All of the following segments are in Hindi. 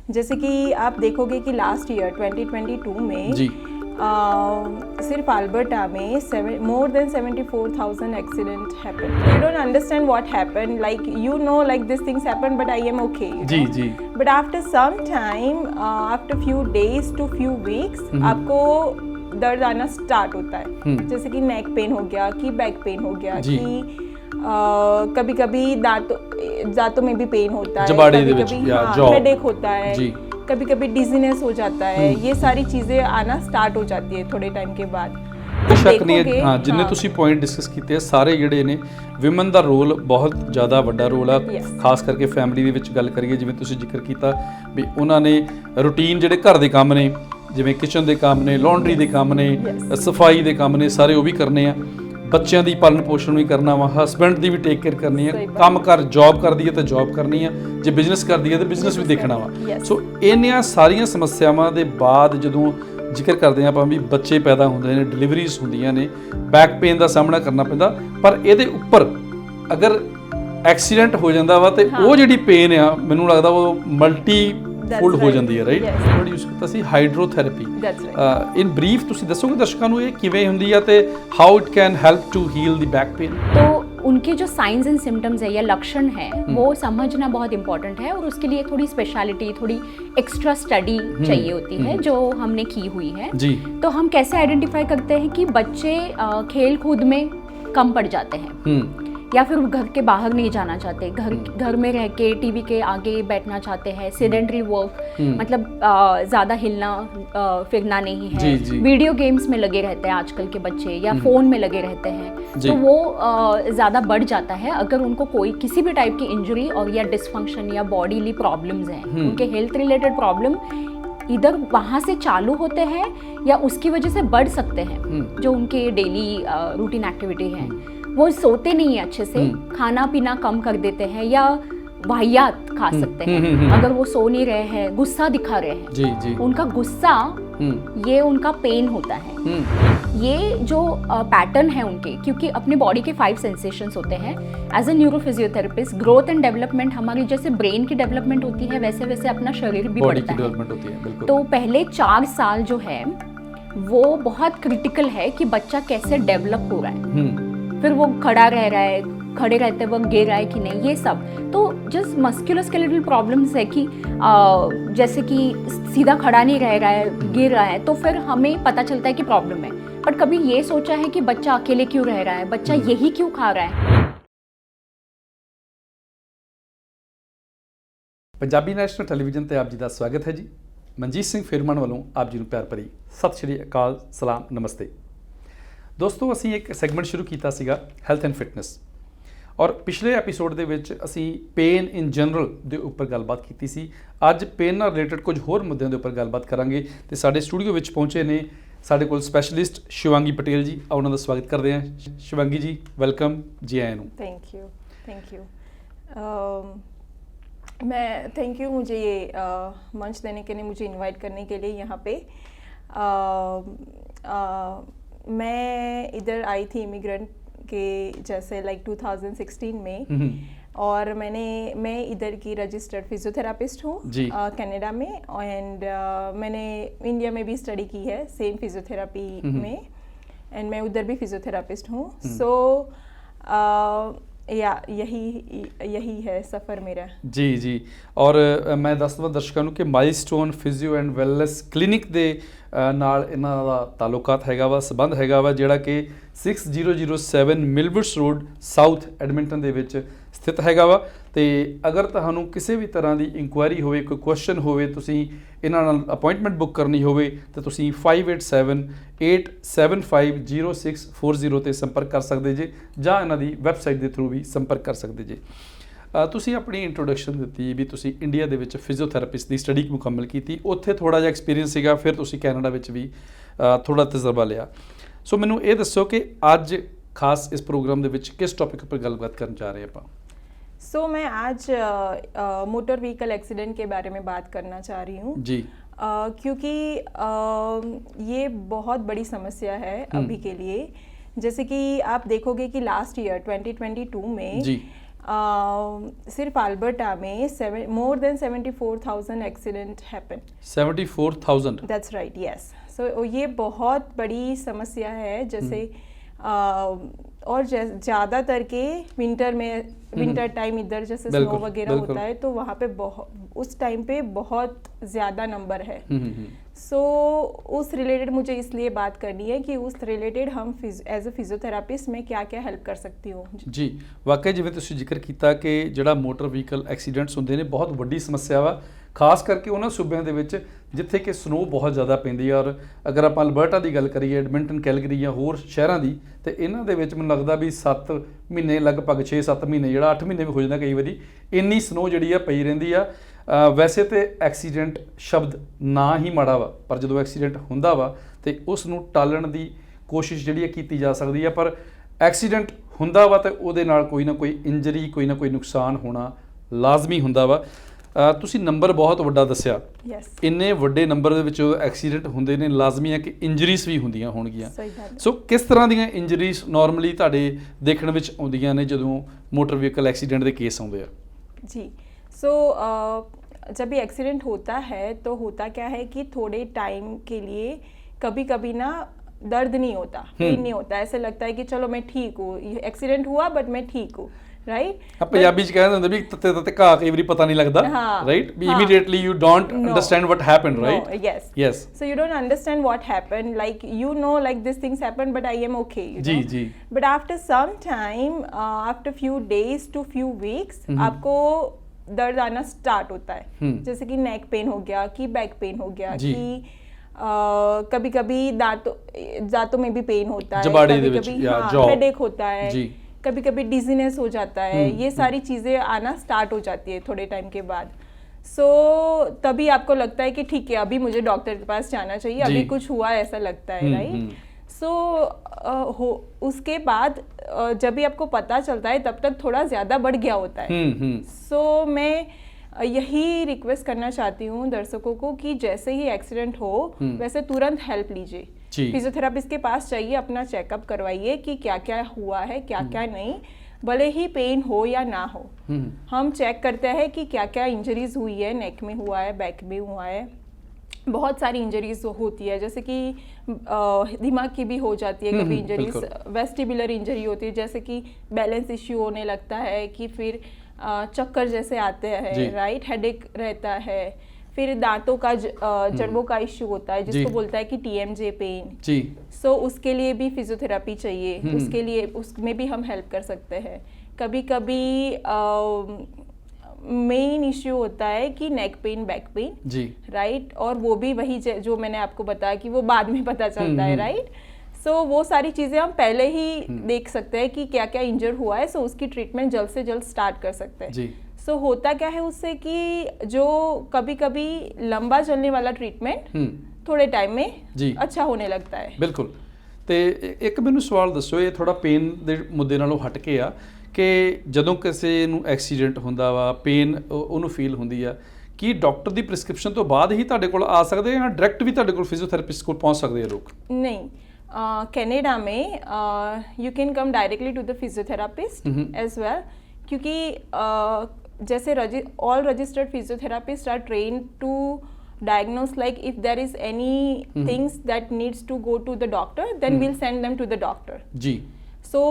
जैसे कि आप देखोगे कि लास्ट ईयर 2022 में जी सिर्फ अल्बर्टा में more than 74,000 accident happened. You don't understand what happened, like you know like these things happen but I am okay, you ji know? Ji But after some time, after few days to few weeks, आपको दर्द आना स्टार्ट होता है, जैसे कि नेक पेन हो गया, कि बैक पेन हो गया, जी। कि कभी कभी दांतों में भी पेन होता है, जबाड़े दे कभी विच कभी या jaw। हेडेक होता है, जी। कभी कभी डिजीनेस हो जाता है, ये सारी चीज़ें आना स्टार्ट हो जाती है थोड़े टाइम के बाद। ਸ਼ੱਕ ਨਹੀਂ ਹੈ ਹਾਂ ਜਿੰਨੇ ਤੁਸੀਂ ਪੁਆਇੰਟ ਡਿਸਕਸ ਕੀਤੇ ਆ ਸਾਰੇ ਜਿਹੜੇ ਨੇ ਵਿਮਨ ਦਾ ਰੋਲ ਬਹੁਤ ਜ਼ਿਆਦਾ ਵੱਡਾ ਰੋਲ ਆ ਖਾਸ ਕਰਕੇ ਫੈਮਿਲੀ ਦੇ ਵਿੱਚ ਗੱਲ ਕਰੀਏ ਜਿਵੇਂ ਤੁਸੀਂ ਜ਼ਿਕਰ ਕੀਤਾ ਵੀ ਉਹਨਾਂ ਨੇ ਰੂਟੀਨ ਜਿਹੜੇ ਘਰ ਦੇ ਕੰਮ ਨੇ ਜਿਵੇਂ ਕਿਚਨ ਦੇ ਕੰਮ ਨੇ ਲਾਂਡਰੀ ਦੇ ਕੰਮ ਨੇ ਸਫਾਈ ਦੇ ਕੰਮ ਨੇ ਸਾਰੇ ਉਹ ਵੀ ਕਰਨੇ ਆ ਬੱਚਿਆਂ ਦੀ ਪਾਲਣ ਪੋਸ਼ਣ ਵੀ ਕਰਨਾ ਵਾ ਹਸਬੈਂਡ ਦੀ ਵੀ ਟੇਕ ਕੇਅਰ ਕਰਨੀ ਹੈ ਕੰਮ ਕਰ ਜੌਬ ਕਰਦੀ ਹੈ ਤਾਂ ਜੌਬ ਕਰਨੀ ਹੈ ਜੇ ਬਿਜ਼ਨਸ ਕਰਦੀ ਹੈ ਤਾਂ ਬਿਜ਼ਨਸ ਵੀ ਦੇਖਣਾ ਵਾ ਸੋ ਇੰਨੀਆਂ ਸਾਰੀਆਂ ਸਮੱਸਿਆਵਾਂ ਦੇ ਬਾਅਦ ਜਦੋਂ ਜ਼ਿਕਰ ਕਰਦੇ ਹਾਂ ਆਪਾਂ ਵੀ ਬੱਚੇ ਪੈਦਾ ਹੁੰਦੇ ਨੇ ਡਿਲੀਵਰੀਜ਼ ਹੁੰਦੀਆਂ ਨੇ ਬੈਕ ਪੇਨ ਦਾ ਸਾਹਮਣਾ ਕਰਨਾ ਪੈਂਦਾ ਪਰ ਇਹਦੇ ਉੱਪਰ ਅਗਰ ਐਕਸੀਡੈਂਟ ਹੋ ਜਾਂਦਾ ਵਾ ਤੇ ਉਹ ਜਿਹੜੀ ਪੇਨ ਆ ਮੈਨੂੰ ਲੱਗਦਾ ਉਹ ਮਲਟੀ ਫੁੱਲ ਹੋ ਜਾਂਦੀ ਹੈ ਰਾਈਟ ਵਰਡ ਯੂਜ਼ ਕੀਤਾ ਸੀ ਹਾਈਡਰੋਥੈਰੇਪੀ ਇਨ ਬਰੀਫ ਤੁਸੀਂ ਦੱਸੋਗੇ ਦਰਸ਼ਕਾਂ ਨੂੰ ਇਹ ਕਿਵੇਂ ਹੁੰਦੀ ਆ ਤੇ how it can help to heal the back pain तो उनके जो साइंस एंड सिम्टम्स है या लक्षण है वो समझना बहुत इंपॉर्टेंट है और उसके लिए थोड़ी स्पेशलिटी थोड़ी एक्स्ट्रा स्टडी चाहिए होती है जो हमने की हुई है जी तो हम कैसे आइडेंटिफाई करते हैं कि बच्चे खेल कूद में कम पड़ जाते हैं या फिर घर के बाहर नहीं जाना चाहते घर में रह के टीवी के आगे बैठना चाहते हैं सेडेंटरी वर्क मतलब ज़्यादा हिलना फिरना नहीं है वीडियो गेम्स में लगे रहते हैं आजकल के बच्चे या फ़ोन में लगे रहते हैं तो वो ज़्यादा बढ़ जाता है अगर उनको कोई किसी भी टाइप की इंजरी और या डिसफंक्शन या बॉडीली प्रॉब्लम्स हैं उनके हेल्थ रिलेटेड प्रॉब्लम इधर वहाँ से चालू होते हैं या उसकी वजह से बढ़ सकते हैं जो उनके डेली रूटीन एक्टिविटी है वो सोते नहीं है अच्छे से खाना पीना कम कर देते हैं या वाहियात खा सकते हैं अगर वो सो नहीं रहे हैं गुस्सा दिखा रहे हैं जी जी उनका गुस्सा ये उनका पेन होता है ये जो पैटर्न है उनके क्योंकि अपने बॉडी के 5 सेंसेशंस होते हैं as a neuro physiotherapist growth and development हमारी जैसे ब्रेन की डेवलपमेंट होती है वैसे वैसे अपना शरीर भी बढ़ता है तो पहले 4 साल जो है वो बहुत क्रिटिकल है कि बच्चा कैसे डेवलप हो रहा है फिर वो खड़ा रह रहा है खड़े रहते वक्त गिर रहा है कि नहीं ये सब तो जस्ट मस्कुलोस्केलेटल प्रॉब्लम्स है कि जैसे कि सीधा खड़ा नहीं रह रहा है गिर रहा है तो फिर हमें पता चलता है कि प्रॉब्लम है पर कभी ये सोचा है कि बच्चा अकेले क्यों रह रहा है बच्चा यही क्यों खा रहा है ਪੰਜਾਬੀ ਨੈਸ਼ਨਲ ਟੈਲੀਵਿਜ਼ਨ ਤੇ ਆਪ ਜੀ ਦਾ ਸਵਾਗਤ ਹੈ ਜੀ ਮਨਜੀਤ ਸਿੰਘ ਫਿਰਮਨ ਵੱਲੋਂ ਆਪ ਜੀ ਨੂੰ ਪਿਆਰ ਭਰੀ ਸਤਿ ਸ਼੍ਰੀ ਅਕਾਲ ਸਲਾਮ ਨਮਸਤੇ ਦੋਸਤੋ ਅਸੀਂ ਇੱਕ ਸੈਗਮੈਂਟ ਸ਼ੁਰੂ ਕੀਤਾ ਸੀਗਾ ਹੈਲਥ ਐਂਡ ਫਿਟਨੈਸ ਔਰ ਪਿਛਲੇ ਐਪੀਸੋਡ ਦੇ ਵਿੱਚ ਅਸੀਂ ਪੇਨ ਇਨ ਜਨਰਲ ਦੇ ਉੱਪਰ ਗੱਲਬਾਤ ਕੀਤੀ ਸੀ ਅੱਜ ਪੇਨ ਨਾਲ ਰਿਲੇਟਡ ਕੁਝ ਹੋਰ ਮੁੱਦਿਆਂ ਦੇ ਉੱਪਰ ਗੱਲਬਾਤ ਕਰਾਂਗੇ ਤੇ ਸਾਡੇ ਸਟੂਡੀਓ ਵਿੱਚ ਪਹੁੰਚੇ ਨੇ ਸਾਡੇ ਕੋਲ ਸਪੈਸ਼ਲਿਸਟ ਸ਼ਿਵਾਂਗੀ ਪਟੇਲ ਜੀ ਉਹਨਾਂ ਦਾ ਸਵਾਗਤ ਕਰਦੇ ਹਾਂ ਸ਼ਿਵਾਂਗੀ ਜੀ ਵੈਲਕਮ ਜੀ ਆਇਆਂ ਨੂੰ थैंक यू मैं थैंक यू मुझे ये मंच देने के लिए मुझे इनवाइट करने के लिए यहाँ पे मैं इधर आई थी इमिग्रेंट के जैसे लाइक 2016 में और मैं इधर की रजिस्टर्ड फिजियोथेरापिस्ट हूँ कनाडा में एंड मैंने इंडिया में भी स्टडी की है सेम फिजियोथेरापी में एंड मैं उधर भी फिजियोथेरापिस्ट हूँ सो या यही है सफ़र मेरा जी जी और मैं दस दवां दर्शकों ਨੂੰ ਕਿ milestone physio and wellness clinic ਦੇ ਨਾਲ ਇਹਨਾਂ ਦਾ ਤਾਲੁਕਾਤ ਹੈਗਾ ਵਾ ਸਬੰਧ ਹੈਗਾ ਵਾ ਜਿਹੜਾ ਕਿ 6007 ਮਿਲਵਰਸ ਰੋਡ ਸਾਊਥ ਐਡਮਿੰਟਨ ਦੇ ਵਿੱਚ ਸਥਿਤ ਹੈਗਾ ਵਾ ਤੇ ਅਗਰ ਤੁਹਾਨੂੰ ਕਿਸੇ ਵੀ ਤਰ੍ਹਾਂ ਦੀ ਇਨਕੁਆਇਰੀ ਹੋਵੇ ਕੋਈ ਕੁਐਸਚਨ ਹੋਵੇ ਤੁਸੀਂ ਇਹਨਾਂ ਨਾਲ ਅਪਾਇੰਟਮੈਂਟ ਬੁੱਕ ਕਰਨੀ ਹੋਵੇ ਤਾਂ ਤੁਸੀਂ 5878750640 ਤੇ ਸੰਪਰਕ ਕਰ ਸਕਦੇ ਜੇ ਜਾਂ ਇਹਨਾਂ ਦੀ ਵੈਬਸਾਈਟ ਦੇ ਥਰੂ ਵੀ ਸੰਪਰਕ ਕਰ ਸਕਦੇ ਜੇ ਤੁਸੀਂ ਆਪਣੀ ਇੰਟਰੋਡਕਸ਼ਨ ਦਿੱਤੀ ਵੀ ਤੁਸੀਂ ਇੰਡੀਆ ਦੇ ਵਿੱਚ ਫਿਜ਼ੀਓਥੈਰੇਪਿਸਟ ਦੀ ਸਟੱਡੀ ਮੁਕੰਮਲ ਕੀਤੀ ਉੱਥੇ ਥੋੜ੍ਹਾ ਜਿਹਾ ਐਕਸਪੀਰੀਅੰਸ ਸੀਗਾ ਫਿਰ ਤੁਸੀਂ ਕੈਨੇਡਾ ਵਿੱਚ ਵੀ ਥੋੜ੍ਹਾ ਤਜਰਬਾ ਲਿਆ ਸੋ ਮੈਨੂੰ ਇਹ ਦੱਸੋ ਕਿ ਅੱਜ ਖਾਸ ਇਸ ਪ੍ਰੋਗਰਾਮ ਦੇ ਵਿੱਚ ਕਿਸ ਟੌਪਿਕ ਉੱਪਰ ਗੱਲਬਾਤ ਕਰਨ ਜਾ ਰਹੇ ਆਪਾਂ सो मैं आज मोटर व्हीकल एक्सीडेंट के बारे में बात करना चाह रही हूँ जी क्योंकि ये बहुत बड़ी समस्या है अभी के लिए जैसे कि आप देखोगे कि लास्ट ईयर 2022 में सिर्फ अल्बर्टा में more than 74,000 accident happen. 74,000. That's right, yes. So ये बहुत बड़ी समस्या है. जैसे और ज़्यादातर के विंटर टाइम इधर जैसे स्नो वगैरह होता है तो वहाँ पे उस टाइम पे बहुत ज़्यादा नंबर है. सो उस रिलेटेड मुझे इसलिए बात करनी है कि उस रिलेटेड हम एज अ फिजियोथेरापिस्ट मैं क्या क्या हेल्प कर सकती हूँ. जी, वाकई जिवें तुसीं जिक्र किया कि जिहड़ा मोटर व्हीकल एक्सीडेंट्स होंदे ने बहुत वड्डी समस्या वा, खास करके उन्होंने सूबਿਆਂ ਦੇ ਵਿੱਚ ਜਿੱਥੇ ਕਿ ਸਨੋ ਬਹੁਤ ਜ਼ਿਆਦਾ ਪੈਂਦੀ ਹੈ. ਔਰ ਅਗਰ ਆਪਾਂ ਅਲਬਰਟਾ ਦੀ ਗੱਲ ਕਰੀਏ, ਐਡਮਿੰਟਨ, ਕੈਲਗਰੀ ਜਾਂ ਹੋਰ ਸ਼ਹਿਰਾਂ ਦੀ, ਤੇ ਇਹਨਾਂ ਦੇ ਵਿੱਚ ਮੈਨੂੰ ਲੱਗਦਾ ਵੀ 7 ਮਹੀਨੇ ਲਗਭਗ 6-7 ਮਹੀਨੇ, ਜਿਹੜਾ 8 ਮਹੀਨੇ ਵੀ ਹੋ ਜਾਂਦਾ ਕਈ ਵਾਰੀ, ਇੰਨੀ ਸਨੋ ਜਿਹੜੀ ਆ ਪਈ ਰਹਿੰਦੀ ਆ. ਵੈਸੇ ਤੇ ਐਕਸੀਡੈਂਟ ਸ਼ਬਦ ਨਾ ਹੀ ਮਾੜਾ ਵਾ, ਪਰ ਜਦੋਂ ਐਕਸੀਡੈਂਟ ਹੁੰਦਾ ਵਾ ਤੇ ਉਸ ਨੂੰ ਟਾਲਣ ਦੀ ਕੋਸ਼ਿਸ਼ ਜਿਹੜੀ ਆ ਕੀਤੀ ਜਾ ਸਕਦੀ ਆ. ਪਰ ਐਕਸੀਡੈਂਟ ਹੁੰਦਾ ਵਾ ਤੇ ਉਹਦੇ ਨਾਲ ਕੋਈ ਨਾ ਕੋਈ ਇੰਜਰੀ, ਕੋਈ ਨਾ ਕੋਈ ਨੁਕਸਾਨ ਹੋਣਾ ਲਾਜ਼ਮੀ ਹੁੰਦਾ ਵਾ. ਤੁਸੀਂ ਨੰਬਰ ਬਹੁਤ ਵੱਡਾ ਦੱਸਿਆ. ਇੰਨੇ ਵੱਡੇ ਨੰਬਰ ਦੇ ਵਿੱਚ ਐਕਸੀਡੈਂਟ ਹੁੰਦੇ ਨੇ, ਲਾਜ਼ਮੀ ਹੈ ਕਿ ਇੰਜਰੀਜ਼ ਵੀ ਹੁੰਦੀਆਂ ਹੋਣਗੀਆਂ. ਸੋ ਕਿਸ ਤਰ੍ਹਾਂ ਦੀਆਂ ਇੰਜਰੀਜ਼ ਨਾਰਮਲੀ ਤੁਹਾਡੇ ਦੇਖਣ ਵਿੱਚ ਆਉਂਦੀਆਂ ਨੇ ਜਦੋਂ ਮੋਟਰ ਵਹੀਕਲ ਐਕਸੀਡੈਂਟ ਦੇ ਕੇਸ ਆਉਂਦੇ ਆ? ਜੀ, सो जब भी एक्सीडेंट होता है तो होता क्या है कि थोड़े टाइम के लिए कभी कभी ना दर्द नहीं होता, पेन नहीं होता, ऐसे लगता है कि चलो मैं ठीक हूँ, एक्सीडेंट हुआ बट मैं ठीक हूँ, राइट. ਪੰਜਾਬੀ ਚ ਕਹਿੰਦੇ ਹੁੰਦੇ ਵੀ ਤੱਤੇ ਤੱਤੇ ਘਾਹ ਕਈ ਵਾਰੀ ਪਤਾ ਨਹੀਂ ਲੱਗਦਾ, ਰਾਈਟ. ਵੀ immediately you don't understand what happened, right. Yes, yes. So you don't understand what happened, like you know like this things happen but I am okay, जी जी. But after some time, after few days to few weeks आपको दर्द आना स्टार्ट होता है. जैसे कि नेक पेन हो गया, कि बैक पेन हो गया, कि कभी कभी दांतों में भी पेन होता है, कभी कभी हेडेक होता है, कभी कभी डिजीनेस हो जाता है. ये सारी चीज़ें आना स्टार्ट हो जाती है थोड़े टाइम के बाद. सो तभी आपको लगता है कि ठीक है, अभी मुझे डॉक्टर के पास जाना चाहिए, अभी कुछ हुआ ऐसा लगता है, राइट. सो उसके बाद जब भी आपको पता चलता है तब तक थोड़ा ज़्यादा बढ़ गया होता है. सो मैं यही रिक्वेस्ट करना चाहती हूँ दर्शकों को कि जैसे ही एक्सीडेंट हो वैसे तुरंत हेल्प लीजिए, फिजियोथेरापिस्ट के पास जाइए, अपना चेकअप करवाइए कि क्या क्या हुआ है, क्या क्या नहीं. भले ही पेन हो या ना हो, हम चेक करते हैं कि क्या क्या इंजरीज हुई है, नेक में हुआ है, बैक में हुआ है. बहुत सारी इंजरीज होती है, जैसे कि दिमाग की भी हो जाती है कभी इंजरीज. वेस्टिबुलर इंजरी होती है, जैसे कि बैलेंस इश्यू होने लगता है, कि फिर चक्कर जैसे आते हैं, राइट. हेडेक रहता है. फिर दांतों का जड़ों का इश्यू होता है जिसको बोलता है कि TMJ पेन. सो उसके लिए भी फिजियोथेरापी चाहिए. उसके लिए उसमें भी हम हेल्प कर सकते हैं. कभी कभी मेन इश्यू होता है कि नेक पेन, बैक पेन, जी, राइट. और वो भी वही जो मैंने आपको बताया कि वो बाद में पता चलता है, राइट. सो वो सारी चीज़ें हम पहले ही देख सकते हैं कि क्या क्या इंजर हुआ है. सो उसकी ट्रीटमेंट जल्द से जल्द स्टार्ट कर सकते हैं. जी. सो होता क्या है उससे कि जो कभी कभी लंबा चलने वाला ट्रीटमेंट थोड़े टाइम में अच्छा होने लगता है. बिल्कुल. ਤੇ ਇੱਕ ਮੈਨੂੰ ਸਵਾਲ ਦੱਸੋ, ਇਹ ਥੋੜਾ ਪੇਨ ਦੇ ਮੁੱਦੇ ਨਾਲੋਂ ਹਟ ਕੇ ਆ ਕਿ ਜਦੋਂ ਕਿਸੇ ਨੂੰ ਐਕਸੀਡੈਂਟ ਹੁੰਦਾ ਵਾ, ਪੇਨ ਉਹਨੂੰ ਫੀਲ ਹੁੰਦੀ ਆ, ਕੀ ਡਾਕਟਰ ਦੀ ਪ੍ਰਿਸਕ੍ਰਿਪਸ਼ਨ ਤੋਂ ਬਾਅਦ ਹੀ ਤੁਹਾਡੇ ਕੋਲ ਆ ਸਕਦੇ ਜਾਂ ਡਾਇਰੈਕਟ ਵੀ ਤੁਹਾਡੇ ਕੋਲ ਫਿਜ਼ੀਓਥੈਰੇਪਿਸਟ ਕੋਲ ਪਹੁੰਚ ਸਕਦੇ ਆ ਲੋਕ? ਨਹੀਂ, कनाडा में you can come directly to the physiotherapist as well, क्योंकि जैसे all registered physiotherapist are train to diagnose, like if there is any things that needs to go to the doctor, then we'll send them to the doctor. जी. So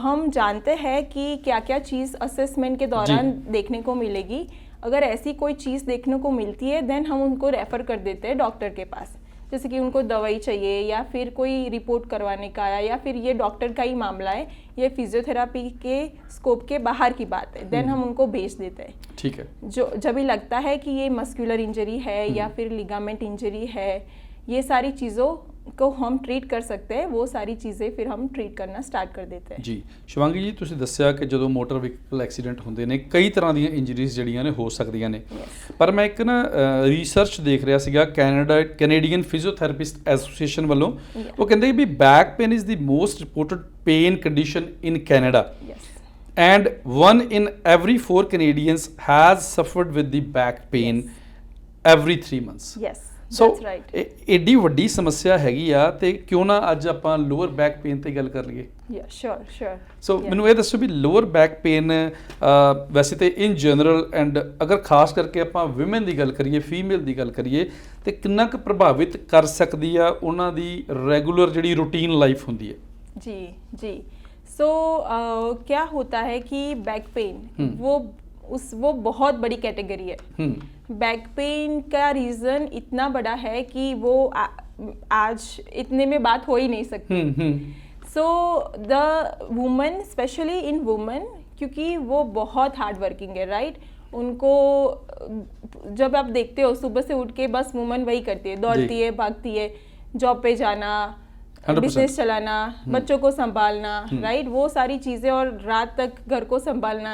हम जानते हैं कि क्या क्या चीज़ असेसमेंट के दौरान देखने को मिलेगी. अगर ऐसी कोई चीज़ देखने को मिलती है देन हम उनको रेफ़र कर देते हैं डॉक्टर के पास. जैसे कि उनको दवाई चाहिए या फिर कोई रिपोर्ट करवाने का आया, या फिर ये डॉक्टर का ही मामला है, ये फिजियोथेरापी के स्कोप के बाहर की बात है, देन हम उनको भेज देते हैं. ठीक है. जो जब भी लगता है कि ये मस्कुलर इंजरी है या फिर लिगामेंट इंजरी है, ये सारी चीज़ों को हम ट्रीट कर सकते हैं, वो सारी चीज़ें फिर हम ट्रीट करना स्टार्ट कर देते हैं. जी. शिवांगी जी, ਤੁਸੀਂ ਦੱਸਿਆ ਕਿ ਜਦੋਂ ਮੋਟਰ ਵਹੀਕਲ ਐਕਸੀਡੈਂਟ ਹੁੰਦੇ ਨੇ ਕਈ ਤਰ੍ਹਾਂ ਦੀਆਂ ਇੰਜਰੀਜ਼ ਜਿਹੜੀਆਂ ਨੇ ਹੋ ਸਕਦੀਆਂ ਨੇ, ਪਰ ਮੈਂ ਇੱਕ ਨਾ ਰਿਸਰਚ ਦੇਖ ਰਿਹਾ ਸੀਗਾ ਕੈਨੇਡੀਅਨ ਫਿਜ਼ੀਓਥੈਰੇਪਿਸਟ ਐਸੋਸੀਏਸ਼ਨ ਵੱਲੋਂ. ਉਹ ਕਹਿੰਦੇ ਵੀ back pain is the most reported pain condition in Canada, and 1 in every 4 Canadians has suffered with the back pain every 3 months. Yes. ਸੋ ਏਡੀ ਵੱਡੀ ਸਮੱਸਿਆ ਹੈਗੀ ਆ ਤੇ ਕਿਉਂ ਨਾ ਅੱਜ ਆਪਾਂ ਲੋਅਰ ਬੈਕ ਪੇਨ ਤੇ ਗੱਲ ਕਰ ਲਈਏ। ਸ਼ੋਰ ਸੋ ਮੈਨੂੰ ਇਹ ਦੱਸੋ ਵੀ ਲੋਅਰ ਬੈਕ ਪੇਨ ਵੈਸੇ ਤੇ ਇਨ ਜਨਰਲ ਐਂਡ ਅਗਰ ਖਾਸ ਕਰਕੇ ਆਪਾਂ ਵਿਮਨ ਦੀ ਗੱਲ ਕਰੀਏ, ਫੀਮੇਲ ਦੀ ਗੱਲ ਕਰੀਏ, ਤੇ ਕਿੰਨਾ ਕੁ ਪ੍ਰਭਾਵਿਤ ਕਰ ਸਕਦੀ ਆ ਉਹਨਾਂ ਦੀ ਰੈਗੂਲਰ ਜਿਹੜੀ ਰੂਟੀਨ ਲਾਈਫ ਹੁੰਦੀ ਹੈ? जी सो क्या होता है कि बैक पेन वो बहुत बड़ी कैटेगरी है। बैक पेन का रीज़न इतना बड़ा है कि वो आज इतने में बात हो ही नहीं सकती। So the woman, specially in woman, क्योंकि वो बहुत हार्ड वर्किंग है, राइट? उनको जब आप देखते हो सुबह से उठ के बस वुमन वही करती है, दौड़ती है, भागती है, जॉब पे जाना, बिजनेस चलाना, बच्चों को संभालना, राइट? वो सारी चीज़ें, और रात तक घर को संभालना,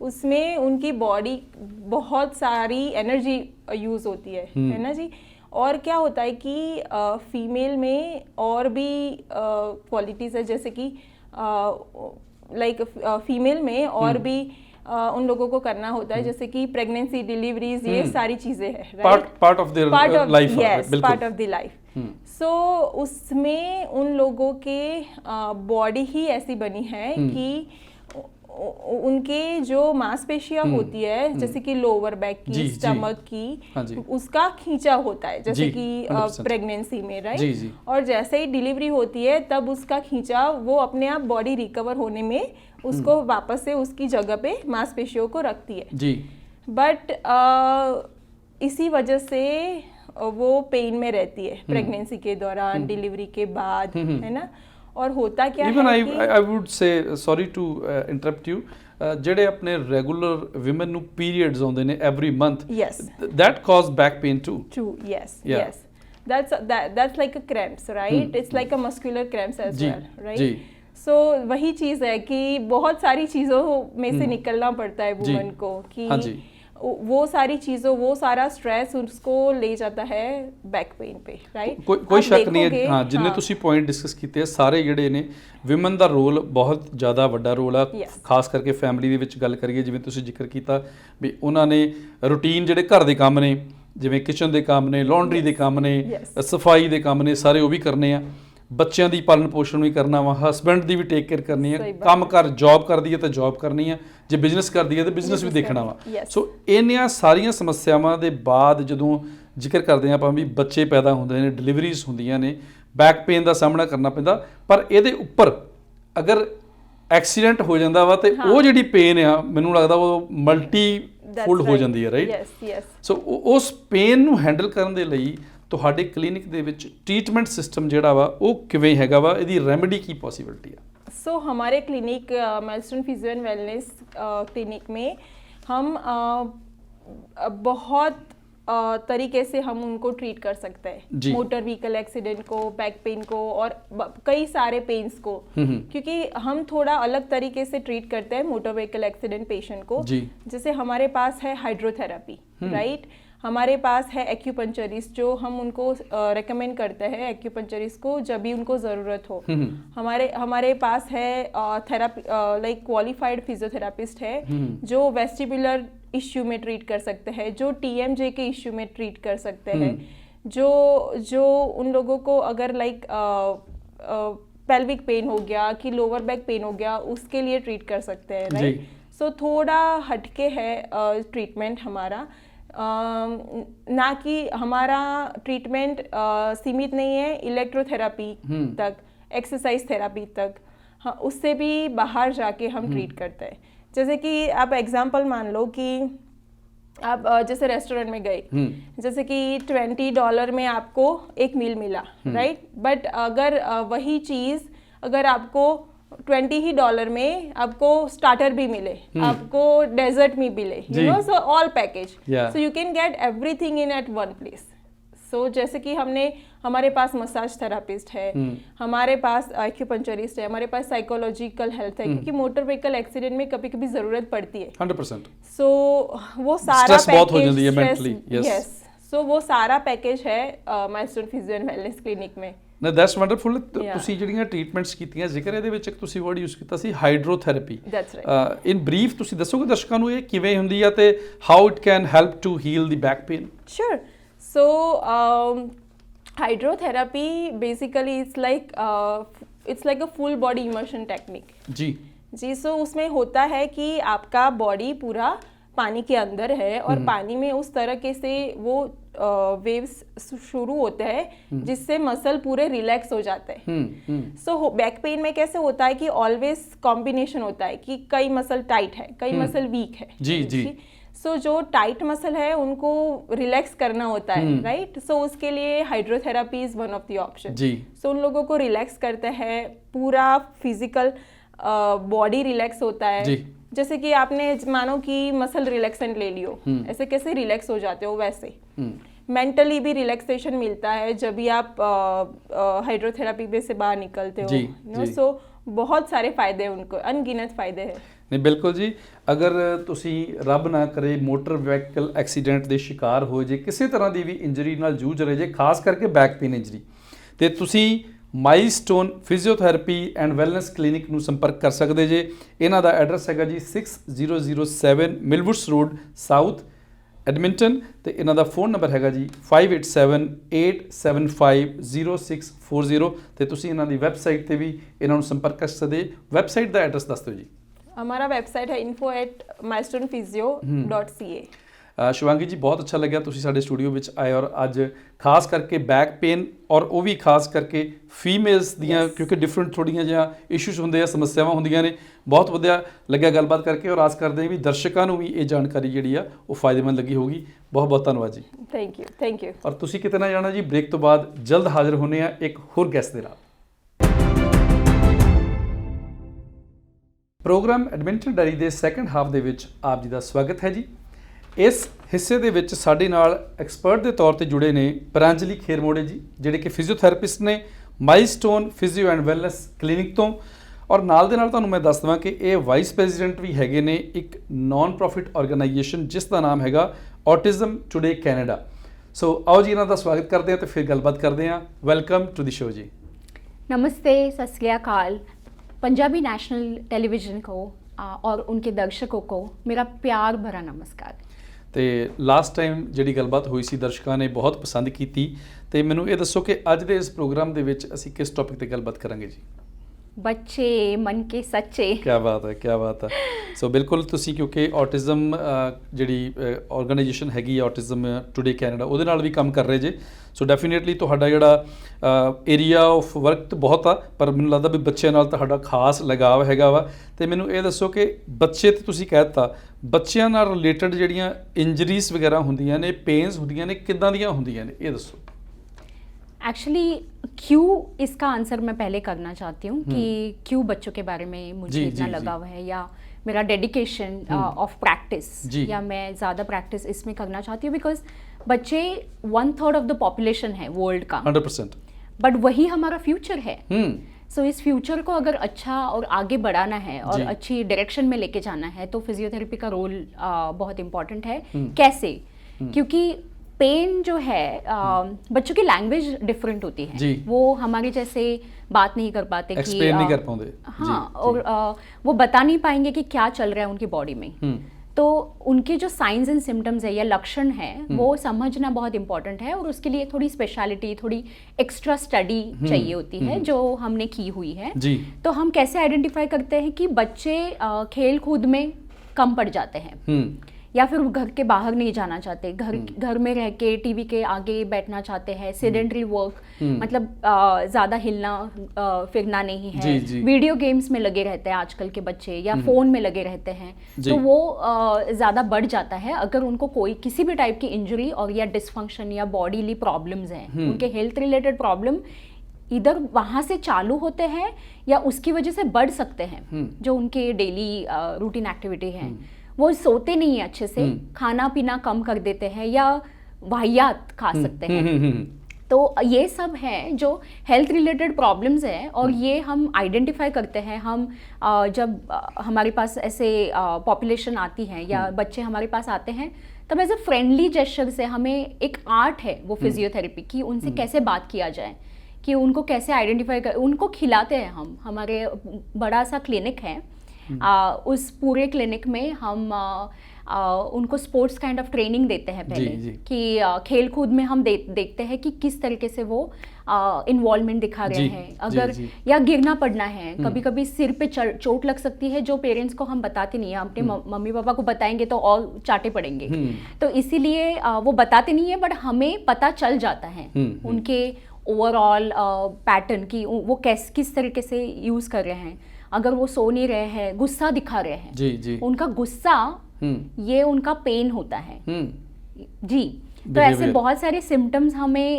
उसमें उनकी बॉडी बहुत सारी एनर्जी यूज़ होती है ना जी। और क्या होता है कि फीमेल में और भी क्वालिटीज़ है, जैसे कि लाइक फीमेल में और भी उन लोगों को करना होता है, जैसे कि प्रेगनेंसी, डिलीवरीज, ये सारी चीज़ें हैं, right? Part of their life, part of the life. So उसमें उन लोगों के बॉडी ही ऐसी बनी है कि उनके जो मांसपेशियां होती है, जैसे कि लोअर बैक की, स्टमक की, उसका खींचा होता है, जैसे कि प्रेगनेंसी में, राइट? और जैसे ही डिलीवरी होती है तब उसका खींचा वो अपने आप बॉडी रिकवर होने में उसको वापस से उसकी जगह पे मांसपेशियों को रखती है जी। बट इसी वजह से वो पेन में रहती है प्रेगनेंसी के दौरान, डिलीवरी के बाद, है ना? और होता क्या Even है कि I would say, sorry to interrupt you, ਜਿਹੜੇ ਆਪਣੇ ਰੈਗੂਲਰ ਵਿਮਨ ਨੂੰ ਪੀਰੀਅਡਸ ਆਉਂਦੇ ਨੇ every month, that cause back pain too. Yes. That's like a cramps, right? It's like a muscular cramps as well, right? So वही चीज़ है कि बहुत सारी चीज़ों में से निकलना पड़ता है वुमन को, कि वो सारी चीज़ों, वो सारा स्ट्रेस उसको ले जाता है बैक पेन पे, राइट? कोई शक नहीं है। हाँ, जिन्ने तुसी पॉइंट डिस्कस ਕੀਤੇ ਆ ਸਾਰੇ ਜਿਹੜੇ ਨੇ ਵਿਮਨ ਦਾ ਰੋਲ ਬਹੁਤ ਜ਼ਿਆਦਾ ਵੱਡਾ ਰੋਲ ਆ, ਖਾਸ ਕਰਕੇ ਫੈਮਿਲੀ ਦੇ ਵਿੱਚ ਗੱਲ ਕਰੀਏ, ਜਿਵੇਂ ਤੁਸੀਂ ਜ਼ਿਕਰ ਕੀਤਾ ਵੀ ਉਹਨਾਂ ਨੇ ਰੂਟੀਨ ਜਿਹੜੇ ਘਰ ਦੇ ਕੰਮ ਨੇ, ਜਿਵੇਂ ਕਿਚਨ ਦੇ ਕੰਮ ਨੇ, ਲਾਂਡਰੀ ਦੇ ਕੰਮ ਨੇ, ਸਫਾਈ ਦੇ ਕੰਮ ਨੇ, ਸਾਰੇ ਉਹ ਵੀ ਕਰਨੇ ਆ, ਬੱਚਿਆਂ ਦੀ ਪਾਲਣ ਪੋਸ਼ਣ ਵੀ ਕਰਨਾ ਵਾ, ਹਸਬੈਂਡ ਦੀ ਵੀ ਟੇਕ ਕੇਅਰ ਕਰਨੀ ਹੈ, ਕੰਮ ਕਰ ਜੌਬ ਕਰਦੀ ਹੈ ਤਾਂ ਜੌਬ ਕਰਨੀ ਹੈ, ਜੇ ਬਿਜ਼ਨਸ ਕਰਦੀ ਹੈ ਤਾਂ ਬਿਜ਼ਨਸ ਵੀ ਦੇਖਣਾ ਵਾ। ਸੋ ਇੰਨੀਆਂ ਸਾਰੀਆਂ ਸਮੱਸਿਆਵਾਂ ਦੇ ਬਾਅਦ ਜਦੋਂ ਜ਼ਿਕਰ ਕਰਦੇ ਹਾਂ ਆਪਾਂ ਵੀ ਬੱਚੇ ਪੈਦਾ ਹੁੰਦੇ ਨੇ, ਡਿਲੀਵਰੀਜ਼ ਹੁੰਦੀਆਂ ਨੇ, ਬੈਕ ਪੇਨ ਦਾ ਸਾਹਮਣਾ ਕਰਨਾ ਪੈਂਦਾ, ਪਰ ਇਹਦੇ ਉੱਪਰ ਅਗਰ ਐਕਸੀਡੈਂਟ ਹੋ ਜਾਂਦਾ ਵਾ ਤੇ ਉਹ ਜਿਹੜੀ ਪੇਨ ਆ ਮੈਨੂੰ ਲੱਗਦਾ ਉਹ ਮਲਟੀ ਫੁੱਲ ਹੋ ਜਾਂਦੀ ਹੈ, ਰਾਈਟ? ਸੋ ਉਸ ਪੇਨ ਨੂੰ ਹੈਂਡਲ ਕਰਨ ਦੇ ਲਈ ਤੁਹਾਡੇ ਕਲੀਨਿਕ ਦੇ ਵਿੱਚ ट्रीटमेंट सिस्टम ਜਿਹੜਾ ਵਾ ਉਹ ਕਿਵੇਂ ਹੈਗਾ ਵਾ, ਇਹਦੀ ਰੈਮੇਡੀ ਕੀ ਪੋਸੀबिलिटी ਹੈ? सो हमारे clinic milestone physio and wellness clinic में हम बहुत तरीके से हम उनको ट्रीट कर सकते हैं, मोटर व्हीकल एक्सीडेंट को, बैक पेन को, और कई सारे पेन्स को, क्योंकि हम थोड़ा अलग तरीके से ट्रीट करते हैं मोटर व्हीकल एक्सीडेंट पेशेंट को। जैसे हमारे पास है हाइड्रोथेरेपी, राइट? हमारे पास है एक्यूपंचरिस्ट, जो हम उनको रेकमेंड करते हैं एक्यूपंचरिस्ट को जब भी उनको ज़रूरत हो। हमारे पास है थेरापी, लाइक क्वालिफाइड फिजियोथेरापिस्ट है जो वेस्टिबुलर इश्यू में ट्रीट कर सकते हैं, जो TMJ के इश्यू में ट्रीट कर सकते हैं, जो उन लोगों को अगर लाइक पेल्विक पेन हो गया कि लोअर बैक पेन हो गया, उसके लिए ट्रीट कर सकते हैं, राइट? सो थोड़ा हटके है ट्रीटमेंट हमारा, ना कि हमारा ट्रीटमेंट सीमित नहीं है इलेक्ट्रोथेरापी तक, एक्सरसाइज थेरापी तक। हाँ, उससे भी बाहर जाके हम ट्रीट करते हैं। जैसे कि आप एग्जांपल मान लो कि आप जैसे रेस्टोरेंट में गए, जैसे कि $20 में आपको एक मील मिला, राइट? बट अगर वही चीज़ अगर आपको $20 में आपको स्टार्टर भी मिले, आपको डेजर्ट भी मिले, you know, so all package, so you can get everything in at one place. So जैसे कि हमारे पास मसाज थेरापिस्ट है, हमारे पास एक्यूपंचरिस्ट है, हमारे पास साइकोलॉजिकल हेल्थ है, क्योंकि मोटर व्हीकल एक्सीडेंट में कभी कभी ज़रूरत पड़ती है 100%। सो वो सारा पैकेज, यस, सो वो सारा पैकेज है milestone physio and wellness clinic में। ਨਾ ਦੈਟਸ ਵੰਡਰਫੁਲ। ਤੁਸੀਂ ਜਿਹੜੀਆਂ ਟ੍ਰੀਟਮੈਂਟਸ ਕੀਤੀਆਂ, ਜ਼ਿਕਰ ਇਹਦੇ ਵਿੱਚ ਇੱਕ ਤੁਸੀਂ ਵਰਡ ਯੂਜ਼ ਕੀਤਾ ਸੀ ਹਾਈਡਰੋਥੈਰੇਪੀ। ਇਨ ਬਰੀਫ ਤੁਸੀਂ ਦੱਸੋਗੇ ਦਰਸ਼ਕਾਂ ਨੂੰ ਇਹ ਕਿਵੇਂ ਹੁੰਦੀ ਆ ਤੇ how it can help to heal the back pain? Sure. So hydrotherapy basically it's like a full body immersion technique. जी, सो उसमें होता है कि आपका बॉडी पूरा पानी के अंदर है और पानी में उस तरह से वो वेव्स शुरू होते हैं जिससे मसल पूरे रिलैक्स हो जाते हैं। सो बैक पेन में कैसे होता है कि ऑलवेज कॉम्बिनेशन होता है कि कई मसल टाइट है, कई मसल वीक है। जी। सो जो टाइट मसल है उनको रिलैक्स करना होता है, राइट। सो उसके लिए hydrotherapy is one of the option. So उन लोगों को रिलैक्स करते हैं, पूरा फिजिकल बॉडी रिलैक्स होता है। जैसे कि आपने मानो कि मसल रिलैक्सेंट ले लियो, ऐसे कैसे रिलैक्स हो जाते हो वैसे मेंटली भी रिलैक्सेशन मिलता है जब भी आप हाइड्रोथेरापी में से बाहर निकलते हो। सो बहुत सारे फायदे उनको, अनगिनत फायदे हैं। नहीं बिल्कुल जी, अगर ਤੁਸੀਂ ਰੱਬ ਨਾ ਕਰੇ ਮੋਟਰ ਵਹੀਕਲ ਐਕਸੀਡੈਂਟ ਦੇ ਸ਼ਿਕਾਰ ਹੋ ਜੇ, ਕਿਸੇ ਤਰ੍ਹਾਂ ਦੀ ਵੀ ਇੰਜਰੀ ਨਾਲ ਜੂਝ ਰਹੇ ਜੇ, ਖਾਸ ਕਰਕੇ ਬੈਕ ਪੇਨ ਇੰਜਰੀ, ਤੇ ਤੁਸੀਂ milestone physiotherapy and wellness clinic ਨੂੰ ਸੰਪਰਕ ਕਰ ਸਕਦੇ ਜੇ। ਇਹਨਾਂ ਦਾ ਐਡਰੈਸ ਹੈਗਾ ਜੀ 6007 ਮਿਲਵੁਡਸ ਰੋਡ ਸਾਊਥ ਐਡਮਿੰਟਨ, ਤੇ ਇਹਨਾਂ ਦਾ ਫੋਨ ਨੰਬਰ ਹੈਗਾ ਜੀ 5878750640, ਤੇ ਤੁਸੀਂ ਇਹਨਾਂ ਦੀ ਵੈਬਸਾਈਟ ਤੇ ਵੀ ਇਹਨਾਂ ਨੂੰ ਸੰਪਰਕ ਕਰ ਸਕਦੇ। ਵੈਬਸਾਈਟ ਦਾ ਐਡਰੈਸ ਦੱਸ ਦਿਓ ਜੀ। हमारा वेबसाइट है info@milestonphysio.ca। शिवांगी जी, बहुत अच्छा लगा तुसी साडे स्टूडियो विच आए और अज खास करके बैक पेन और वो भी खास करके फीमेल्स दियाँ क्योंकि डिफरेंट थोड़ियां जिहा इशूज़ होंदे आ, समस्यावां होंदियां ने। बहुत वधिया लग्या गलबात करके और आस करते हैं भी दर्शकों को भी ये जानकारी जिहड़ी आ वो फायदेमंद लगी होगी। बहुत बहुत धन्यवाद जी। Thank you. और तुसी किते ना जाना जी, ब्रेक तो बाद जल्द हाजिर होने आ एक होर गैस्ट दे नाल। प्रोग्राम एडमिंटन डायरी के सैकेंड हाफ ਦੇ ਵਿੱਚ ਆਪ ਜੀ ਦਾ ਸਵਾਗਤ ਹੈ ਜੀ। ਇਸ ਹਿੱਸੇ ਦੇ ਵਿੱਚ ਸਾਡੇ ਨਾਲ ਐਕਸਪਰਟ ਦੇ ਤੌਰ ਤੇ ਜੁੜੇ ਨੇ ਪ੍ਰਾਂਜਲੀ ਖੇਰਮੋੜੇ ਜੀ, ਜਿਹੜੇ ਕਿ ਫਿਜ਼ੀਓਥੈਰੇਪਿਸਟ ਨੇ milestone physio and wellness clinic ਤੋਂ। ਔਰ ਨਾਲ ਦੇ ਨਾਲ ਤੁਹਾਨੂੰ ਮੈਂ ਦੱਸ ਦਵਾਂ ਕਿ ਇਹ ਵਾਈਸ ਪ੍ਰੈਜ਼ੀਡੈਂਟ ਵੀ ਹੈਗੇ ਨੇ ਇੱਕ ਨਾਨ ਪ੍ਰੋਫਿਟ ਆਰਗੇਨਾਈਜੇਸ਼ਨ ਜਿਸ ਦਾ ਨਾਮ ਹੈਗਾ ਔਟਿਜ਼ਮ ਟੂਡੇ ਕੈਨੇਡਾ। ਸੋ ਆਓ ਜੀ ਇਹਨਾਂ ਦਾ ਸਵਾਗਤ ਕਰਦੇ ਹਾਂ ਤੇ ਫਿਰ ਗੱਲਬਾਤ ਕਰਦੇ ਹਾਂ। ਵੈਲਕਮ ਟੂ ਦੀ ਸ਼ੋ ਜੀ। नमस्ते, सत श्री अकाल। पंजाबी नेशनल टेलीविज़न को और उनके दर्शकों को मेरा प्यार भरा नमस्कार। ਤੇ ਲਾਸਟ ਟਾਈਮ ਜਿਹੜੀ ਗੱਲਬਾਤ ਹੋਈ ਸੀ ਦਰਸ਼ਕਾਂ ਨੇ ਬਹੁਤ ਪਸੰਦ ਕੀਤੀ, ਤੇ ਮੈਨੂੰ ਇਹ ਦੱਸੋ ਕਿ ਅੱਜ ਦੇ ਇਸ ਪ੍ਰੋਗਰਾਮ ਦੇ ਵਿੱਚ ਅਸੀਂ ਕਿਸ ਟੌਪਿਕ ਤੇ ਗੱਲਬਾਤ ਕਰਾਂਗੇ ਜੀ। बच्चे मन के सच्चे। क्या बात है, क्या बात है। सो बिल्कुल तुसी क्योंकि ऑटिज़म ਜਿਹੜੀ ਆਰਗੇਨਾਈਜੇਸ਼ਨ ਹੈਗੀ ऑटिज़म टुडे कैनेडा ਉਹਦੇ ਨਾਲ ਵੀ ਕੰਮ ਕਰ ਰਹੇ ਜੇ। ਸੋ ਡੈਫੀਨੇਟਲੀ ਤੁਹਾਡਾ ਜਿਹੜਾ ਏਰੀਆ ਆਫ ਵਰਕ ਤਾਂ ਬਹੁਤ ਆ, ਪਰ ਮੈਨੂੰ ਲੱਗਦਾ ਵੀ ਬੱਚਿਆਂ ਨਾਲ ਤੁਹਾਡਾ ਖਾਸ ਲਗਾਵ ਹੈਗਾ ਵਾ। ਤੇ ਮੈਨੂੰ ਇਹ ਦੱਸੋ ਕਿ ਬੱਚੇ ਤੇ ਤੁਸੀਂ ਕਹਿ ਦਿੱਤਾ, ਬੱਚਿਆਂ ਨਾਲ ਰਿਲੇਟਡ ਜਿਹੜੀਆਂ ਇੰਜਰੀਜ਼ ਵਗੈਰਾ ਹੁੰਦੀਆਂ ਨੇ, ਪੇਨਸ ਹੁੰਦੀਆਂ ਨੇ, ਕਿੱਦਾਂ ਦੀਆਂ ਹੁੰਦੀਆਂ ਨੇ, ਇਹ ਦੱਸੋ। एक्चुअली क्यों, इसका आंसर मैं पहले करना चाहती हूँ कि क्यों बच्चों के बारे में मुझे इतना लगाव है, या मेरा डेडिकेशन ऑफ प्रैक्टिस, या मैं ज़्यादा प्रैक्टिस इसमें करना चाहती हूँ। बिकॉज बच्चे 1/3 ऑफ द पॉपुलेशन है वर्ल्ड का, 100%, बट वही हमारा फ्यूचर है। सो इस फ्यूचर को अगर अच्छा और आगे बढ़ाना है और अच्छी डायरेक्शन में लेके जाना है तो फिजियोथेरेपी का रोल बहुत इम्पॉर्टेंट है। कैसे? क्योंकि पेन जो है बच्चों की लैंग्वेज डिफरेंट होती है, वो हमारे जैसे बात नहीं कर पाते, एक्सप्लेन नहीं कर पाते। हाँ, और वो बता नहीं पाएंगे कि क्या चल रहा है उनकी बॉडी में। तो उनके जो साइंस एंड सिम्टम्स है या लक्षण है वो समझना बहुत इंपॉर्टेंट है, और उसके लिए थोड़ी स्पेशलिटी, थोड़ी एक्स्ट्रा स्टडी चाहिए होती है जो हमने की हुई है। तो हम कैसे आइडेंटिफाई करते हैं कि बच्चे खेल कूद में कम पड़ जाते हैं, या फिर घर के बाहर नहीं जाना चाहते, घर में रह के टीवी के आगे बैठना चाहते हैं, सेडेंटरी वर्क, मतलब ज़्यादा हिलना फिरना नहीं है, वीडियो गेम्स में लगे रहते हैं आजकल के बच्चे, या फ़ोन में लगे रहते हैं। तो वो ज़्यादा बढ़ जाता है अगर उनको कोई किसी भी टाइप की इंजरी और या डिसफंक्शन या बॉडीली प्रॉब्लम्स हैं, उनके हेल्थ रिलेटेड प्रॉब्लम इधर वहाँ से चालू होते हैं या उसकी वजह से बढ़ सकते हैं। जो उनके डेली रूटीन एक्टिविटी है, वो सोते नहीं है अच्छे से, खाना पीना कम कर देते हैं या वाहियात खा सकते हैं। तो ये सब है जो हेल्थ रिलेटेड प्रॉब्लम्स हैं, और ये हम आइडेंटिफाई करते हैं हम जब हमारे पास ऐसे पॉपुलेशन आती है या बच्चे हमारे पास आते हैं, तब एज ए फ्रेंडली जेस्चर से हमें एक आर्ट है वो फिजियोथेरेपी की, उनसे कैसे बात किया जाए, कि उनको कैसे आइडेंटिफाई कर, उनको खिलाते हैं हम। हमारे बड़ा सा क्लिनिक है, उस पूरे क्लिनिक में हम उनको स्पोर्ट्स काइंड ऑफ ट्रेनिंग देते हैं पहले जी। कि खेल कूद में हम देखते हैं कि किस तरीके से वो इन्वॉल्वमेंट दिखा रहे हैं। अगर या गिरना पड़ना है, कभी कभी सिर पे चोट लग सकती है जो पेरेंट्स को हम बताते नहीं है, अपने मम्मी पापा को बताएंगे तो और चाटे पड़ेंगे, तो इसीलिए वो बताते नहीं है, बट हमें पता चल जाता है उनके ओवरऑल पैटर्न की वो किस तरीके से यूज कर रहे हैं। अगर वो सो नहीं रहे हैं, गुस्सा दिखा रहे हैं, जी। उनका गुस्सा ये उनका पेन होता है जी। तो ऐसे बहुत सारे सिम्टम्स हमें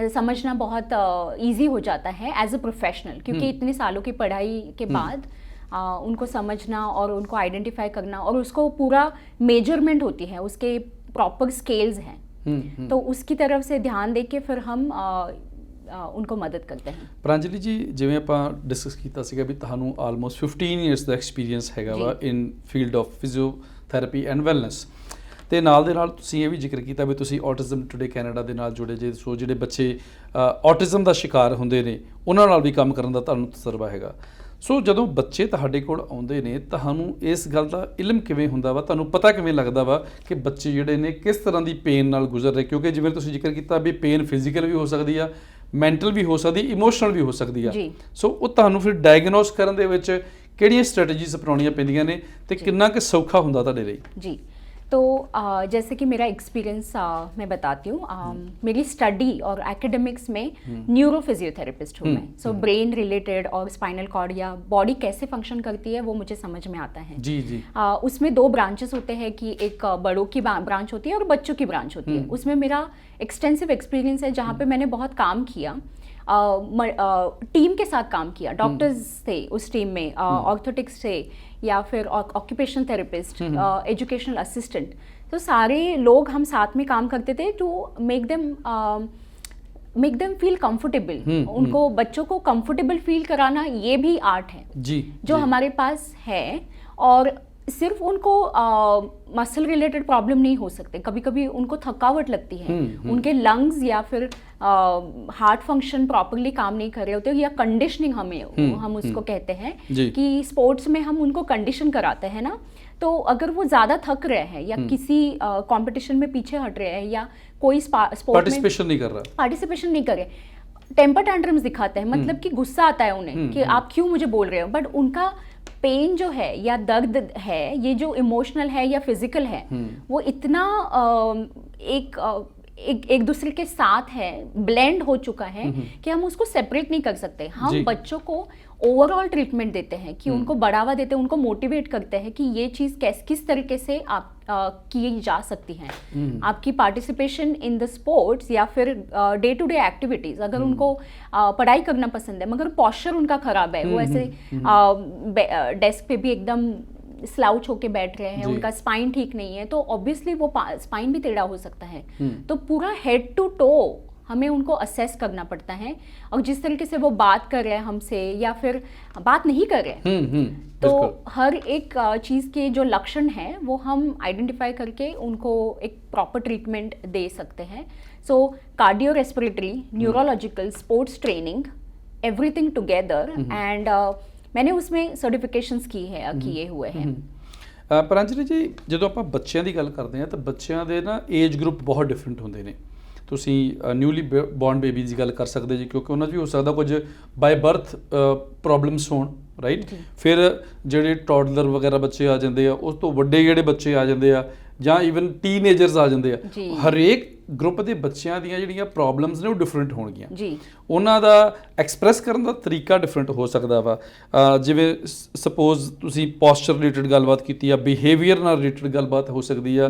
समझना बहुत इजी हो जाता है एज अ प्रोफेशनल, क्योंकि इतने सालों की पढ़ाई के बाद उनको समझना और उनको आइडेंटिफाई करना, और उसको पूरा मेजरमेंट होती है, उसके प्रॉपर स्केल्स हैं, तो उसकी तरफ से ध्यान दे के फिर हम उनको मदद करते हैं। ਪ੍ਰਾਂਜਲੀ ਜੀ, ਜਿਵੇਂ ਆਪਾਂ ਡਿਸਕਸ ਕੀਤਾ ਸੀਗਾ ਵੀ ਤੁਹਾਨੂੰ ਆਲਮੋਸਟ 15 ਇਅਰਸ ਦਾ ਐਕਸਪੀਰੀਅੰਸ ਹੈਗਾ ਵਾ in field of physiotherapy and wellness, ਤੇ ਨਾਲ ਦੇ ਨਾਲ ਤੁਸੀਂ ਇਹ ਵੀ ਜ਼ਿਕਰ ਕੀਤਾ ਵੀ ਤੁਸੀਂ ਆਟਿਜ਼ਮ ਟੁਡੇ ਕੈਨੇਡਾ ਦੇ ਨਾਲ ਜੁੜੇ ਜੇ। ਸੋ ਜਿਹੜੇ ਬੱਚੇ ਆਟਿਜ਼ਮ ਦਾ ਸ਼ਿਕਾਰ ਹੁੰਦੇ ਨੇ ਉਹਨਾਂ ਨਾਲ ਵੀ ਕੰਮ ਕਰਨ ਦਾ ਤੁਹਾਨੂੰ ਤਜਰਬਾ ਹੈਗਾ। ਸੋ ਜਦੋਂ ਬੱਚੇ ਤੁਹਾਡੇ ਕੋਲ ਆਉਂਦੇ ਨੇ, ਤੁਹਾਨੂੰ ਇਸ ਗੱਲ ਦਾ ਇਲਮ ਕਿਵੇਂ ਹੁੰਦਾ ਵਾ, ਤੁਹਾਨੂੰ ਪਤਾ ਕਿਵੇਂ ਲੱਗਦਾ ਵਾ ਕਿ ਬੱਚੇ ਜਿਹੜੇ ਨੇ ਕਿਸ ਤਰ੍ਹਾਂ ਦੀ ਪੇਨ ਨਾਲ ਗੁਜ਼ਰ ਰਹੇ? ਕਿਉਂਕਿ ਜਿਵੇਂ ਤੁਸੀਂ ਜ਼ਿਕਰ ਕੀਤਾ ਵੀ ਪੇਨ ਫਿਜ਼ੀਕਲ ਵੀ ਹੋ ਸਕਦੀ ਆ, ਮੈਂਟਲ ਵੀ ਹੋ ਸਕਦੀ, ਇਮੋਸ਼ਨਲ ਵੀ ਹੋ ਸਕਦੀ ਆ। ਸੋ ਉਹ ਤੁਹਾਨੂੰ ਫਿਰ ਡਾਇਗਨੋਸ ਕਰਨ ਦੇ ਵਿੱਚ ਕਿਹੜੀਆਂ ਸਟ੍ਰੈਟਜੀਜ਼ ਅਪਣਾਉਣੀਆਂ ਪੈਂਦੀਆਂ ਨੇ ਤੇ ਕਿੰਨਾ ਕੁ ਸੌਖਾ ਹੁੰਦਾ ਤੁਹਾਡੇ ਲਈ? जी, तो जैसे कि मेरा एक्सपीरियंस मैं बताती हूँ। मेरी स्टडी और एकेडमिक्स में न्यूरो फिजियोथेरेपिस्ट हूँ मैं। सो ब्रेन रिलेटेड और स्पाइनल कॉर्ड या बॉडी कैसे फंक्शन करती है वो मुझे समझ में आता है जी। उसमें 2 ब्रांचेस होते हैं कि एक बड़ों की ब्रांच होती है और बच्चों की ब्रांच होती है। उसमें मेरा एक्सटेंसिव एक्सपीरियंस है जहाँ पे मैंने बहुत काम किया, टीम के साथ काम किया। डॉक्टर्स थे उस टीम में, ऑर्थोटिक्स थे या फिर ऑक्यूपेशनल थेरेपिस्ट, एजुकेशनल असिस्टेंट, तो सारे लोग हम साथ में काम करते थे to make them feel comfortable. उनको बच्चों को कंफर्टेबल फील कराना ये भी आर्ट है जी, जो हमारे पास है। और सिर्फ उनको मसल रिलेटेड प्रॉब्लम नहीं हो सकते, कभी कभी उनको थकावट लगती है, उनके लंग्स या फिर हार्ट फंक्शन प्रॉपरली काम नहीं कर रहे होते, या कंडीशनिंग हम उसको कहते हैं कि स्पोर्ट्स में हम उनको कंडीशन कराते हैं ना। तो अगर वो ज़्यादा थक रहे हैं या किसी कंपटीशन में पीछे हट रहे हैं या कोई स्पोर्ट में पार्टिसिपेशन नहीं कर रहे, टेम्पर टैंट्रम्स दिखाते हैं, मतलब कि गुस्सा आता है उन्हें कि आप क्यों मुझे बोल रहे हो, बट उनका पेन जो है या दर्द है, ये जो इमोशनल है या फिजिकल है, वो इतना एक दूसरे के साथ है, ब्लेंड हो चुका है कि हम उसको सेपरेट नहीं कर सकते। हम बच्चों को ओवरऑल ट्रीटमेंट देते हैं कि उनको बढ़ावा देते हैं, उनको मोटिवेट करते हैं कि ये चीज़ किस तरीके से आप की जा सकती हैं। आपकी पार्टिसिपेशन इन द स्पोर्ट्स या फिर डे टू डे एक्टिविटीज़, अगर उनको पढ़ाई करना पसंद है मगर पोस्चर उनका ख़राब है, वो ऐसे डेस्क पे भी एकदम स्लाउच होके बैठ रहे हैं, उनका स्पाइन ठीक नहीं है, तो ऑब्वियसली वो स्पाइन भी टेढ़ा हो सकता है। तो पूरा हेड टू टो हमें उनको असेस करना पड़ता है, और जिस तरीके से वो बात कर रहे हैं हमसे या फिर बात नहीं कर रहे तो हर एक चीज़ के जो लक्षण हैं वो हम आइडेंटिफाई करके उनको एक प्रॉपर ट्रीटमेंट दे सकते हैं। So cardio respiratory, neurological, sports training, everything together, and मैंने उसमें सर्टिफिकेशंस किए हुए हैं। ਪ੍ਰਾਂਜਲੀ ਜੀ, ਜਦੋਂ ਆਪਾਂ ਬੱਚਿਆਂ ਦੀ ਗੱਲ ਕਰਦੇ ਹਾਂ ਤਾਂ ਬੱਚਿਆਂ ਦੇ ਨਾ ਏਜ ਗਰੁੱਪ ਬਹੁਤ ਡਿਫਰੈਂਟ ਹੁੰਦੇ ਨੇ। ਤੁਸੀਂ ਨਿਊਲੀ ਬੌਰਨ ਬੇਬੀ ਦੀ ਗੱਲ ਕਰ ਸਕਦੇ ਜੀ, ਕਿਉਂਕਿ ਉਹਨਾਂ 'ਚ ਵੀ ਹੋ ਸਕਦਾ ਕੁਝ ਬਾਈ ਬਰਥ ਪ੍ਰੋਬਲਮਸ ਹੋਣ, ਰਾਈਟ। ਫਿਰ ਜਿਹੜੇ ਟੌਡਲਰ ਵਗੈਰਾ ਬੱਚੇ ਆ ਜਾਂਦੇ ਆ, ਉਸ ਤੋਂ ਵੱਡੇ ਜਿਹੜੇ ਬੱਚੇ ਆ ਜਾਂਦੇ ਆ, ਜਾਂ ਈਵਨ ਟੀਨੇਜਰਸ ਆ ਜਾਂਦੇ ਆ। ਹਰੇਕ ਗਰੁੱਪ ਦੇ ਬੱਚਿਆਂ ਦੀਆਂ ਜਿਹੜੀਆਂ ਪ੍ਰੋਬਲਮਸ ਨੇ ਉਹ ਡਿਫਰੈਂਟ ਹੋਣਗੀਆਂ, ਉਹਨਾਂ ਦਾ ਐਕਸਪ੍ਰੈਸ ਕਰਨ ਦਾ ਤਰੀਕਾ ਡਿਫਰੈਂਟ ਹੋ ਸਕਦਾ ਵਾ। ਜਿਵੇਂ ਸਪੋਜ਼ ਤੁਸੀਂ ਪੋਸਚਰ ਰਿਲੇਟਡ ਗੱਲਬਾਤ ਕੀਤੀ ਆ, ਬਿਹੇਵੀਅਰ ਨਾਲ ਰਿਲੇਟਡ ਗੱਲਬਾਤ ਹੋ ਸਕਦੀ ਆ।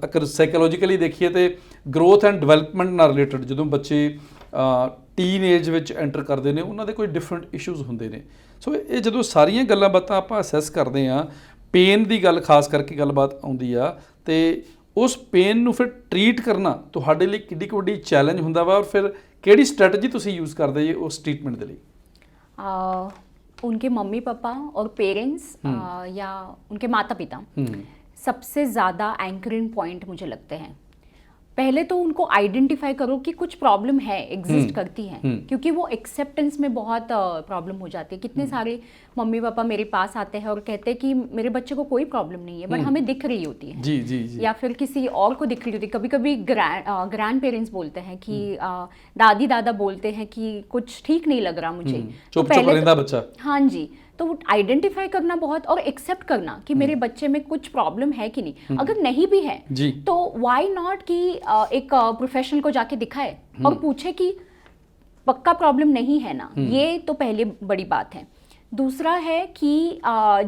ਅਗਰ ਸਾਈਕੋਲੋਜੀਕਲੀ ਦੇਖੀਏ ਤੇ ਗਰੋਥ ਐਂਡ ਡਿਵੈਲਪਮੈਂਟ ਨਾਲ ਰਿਲੇਟਡ ਜਦੋਂ ਬੱਚੇ ਟੀਨ ਏਜ ਵਿੱਚ ਐਂਟਰ ਕਰਦੇ ਨੇ, ਉਹਨਾਂ ਦੇ ਕੋਈ ਡਿਫਰੈਂਟ ਇਸ਼ੂਜ਼ ਹੁੰਦੇ ਨੇ। ਸੋ ਇਹ ਜਦੋਂ ਸਾਰੀਆਂ ਗੱਲਾਂ ਬਾਤਾਂ ਆਪਾਂ ਅਸੈਸ ਕਰਦੇ ਹਾਂ, ਪੇਨ ਦੀ ਗੱਲ ਖਾਸ ਕਰਕੇ ਗੱਲਬਾਤ ਆਉਂਦੀ ਆ, ਤੇ ਉਸ ਪੇਨ ਨੂੰ ਫਿਰ ਟਰੀਟ ਕਰਨਾ ਤੁਹਾਡੇ ਲਈ ਕਿੱਡੀ ਕੁ ਵੱਡੀ ਚੈਲੰਜ ਹੁੰਦਾ ਵਾ, ਔਰ ਫਿਰ ਕਿਹੜੀ ਸਟ੍ਰੈਟਜੀ ਤੁਸੀਂ ਯੂਜ਼ ਕਰਦੇ ਜੀ ਉਸ ਟ੍ਰੀਟਮੈਂਟ ਦੇ ਲਈ? उनके मम्मी पापा और पेरेंट्स या उनके माता पिता सबसे ज़्यादा एंकरिंग पॉइंट मुझे लगते हैं। पहले तो उनको आइडेंटिफाई करो कि कुछ प्रॉब्लम है, एग्जिस्ट करती है, क्योंकि वो एक्सेप्टेंस में बहुत प्रॉब्लम हो जाती है। कितने सारे मम्मी पापा मेरे पास आते हैं और कहते हैं कि मेरे बच्चे को कोई प्रॉब्लम नहीं है, बट हमें दिख रही होती है। जी जी जी। या फिर किसी और को दिख रही होती है। कभी कभी ग्रैंड पेरेंट्स बोलते हैं कि दादी दादा बोलते हैं कि कुछ ठीक नहीं लग रहा मुझे, तो पहले बच्चा, हाँ जी, तो आइडेंटिफाई करना बहुत, और एक्सेप्ट करना कि मेरे बच्चे में कुछ प्रॉब्लम है कि नहीं। अगर नहीं भी है तो व्हाई नॉट कि एक प्रोफेशनल को जाके दिखाए और पूछे कि पक्का प्रॉब्लम नहीं है ना। ये तो पहले बड़ी बात है। दूसरा है कि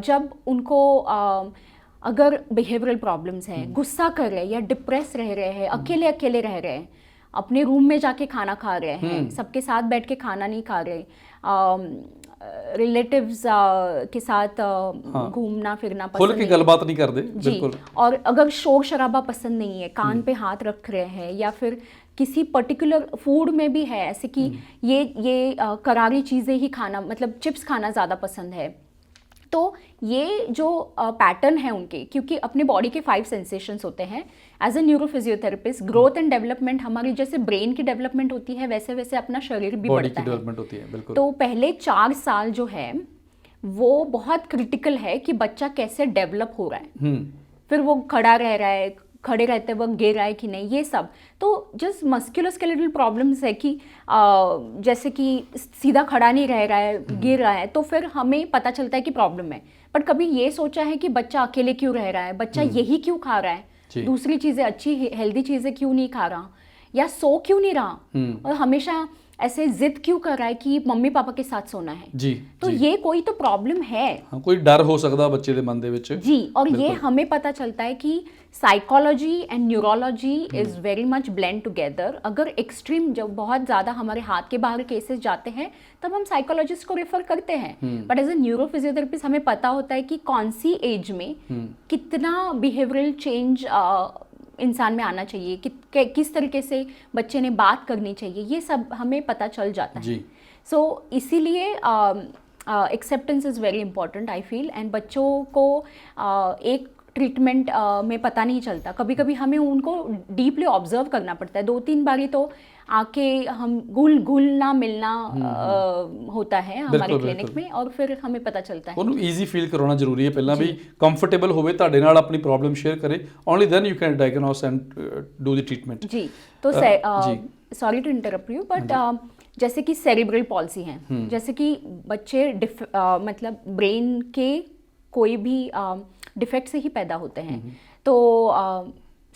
जब उनको अगर बिहेवियरल प्रॉब्लम्स हैं, गुस्सा कर रहे हैं या डिप्रेस रह रहे हैं, अकेले अकेले रह रहे हैं, अपने रूम में जाके खाना खा रहे हैं, सबके साथ बैठ के खाना नहीं खा रहे, रिलेटिव्स के साथ घूमना फिरना पसंद खुल के गलबात नहीं करते, बिल्कुल। और अगर शोर शराबा पसंद नहीं है, कान पे हाथ रख रहे हैं, या फिर किसी पर्टिकुलर फूड में भी है ऐसे कि ये करारी चीज़ें ही खाना, मतलब चिप्स खाना ज़्यादा पसंद है, तो ये जो पैटर्न है उनके, क्योंकि अपने बॉडी के 5 सेंसेशंस होते हैं। As a neuro physiotherapist, growth and development हमारी जैसे ब्रेन की डेवलपमेंट होती है, वैसे वैसे अपना शरीर भी बढ़ता है, डेवलपमेंट होती है, बिल्कुल। तो पहले 4 साल जो है वो बहुत क्रिटिकल है कि बच्चा कैसे डेवलप हो रहा है, फिर वो खड़ा रह रहा है, खड़े रहते वक्त गिर रहा है कि नहीं, ये सब। तो जस्ट मस्कुलोस्केलेटल प्रॉब्लम्स है कि जैसे कि सीधा खड़ा नहीं रह रहा है, गिर रहा है, तो फिर हमें पता चलता है कि प्रॉब्लम है। पर कभी ये सोचा है कि बच्चा अकेले क्यों रह रहा है, बच्चा यही क्यों खा रहा है, दूसरी चीज़ें अच्छी हेल्दी चीज़ें क्यों नहीं खा रहा, या सो क्यों नहीं रहा, और हमेशा ऐसे जिद क्यों कर रहा है कि मम्मी पापा के साथ सोना है जी, तो जी. ये कोई तो प्रॉब्लम है। हाँ, कोई डर हो सकता बच्चे के मन दे विच जी। और ये हमें पता चलता है कि psychology and neurology is very much blend together. अगर एक्सट्रीम जब बहुत ज़्यादा हमारे हाथ के बाहर केसेस जाते हैं तब हम साइकोलॉजिस्ट को रेफर करते हैं, but as a neuro physiotherapist हमें पता होता है कि कौन सी एज में कितना बिहेवियरल चेंज इंसान में आना चाहिए, किस तरीके से बच्चे ने बात करनी चाहिए, ये सब हमें पता चल जाता है। सो इसीलिए acceptance is very important I feel. And बच्चों को एक ट्रीटमेंट में पता नहीं चलता, कभी कभी हमें उनको डीपली ऑब्जर्व करना पड़ता है। 2-3 बारी तो आके हम घुलना मिलना होता है हमारे क्लिनिक में, और फिर हमें पता चलता है। ਉਹਨੂੰ ਈਜ਼ੀ ਫੀਲ ਕਰਾਉਣਾ ਜ਼ਰੂਰੀ ਹੈ, ਪਹਿਲਾਂ ਵੀ ਕੰਫਰਟੇਬਲ ਹੋਵੇ ਤੁਹਾਡੇ ਨਾਲ, ਆਪਣੀ ਪ੍ਰੋਬਲਮ ਸ਼ੇਅਰ ਕਰੇ, only then you can diagnose and do the treatment. जी। तो sorry to interrupt you, but जैसे कि सेरिब्रल पॉल्सी है, जैसे कि बच्चे मतलब ब्रेन के कोई भी डिफेक्ट से ही पैदा होते हैं। तो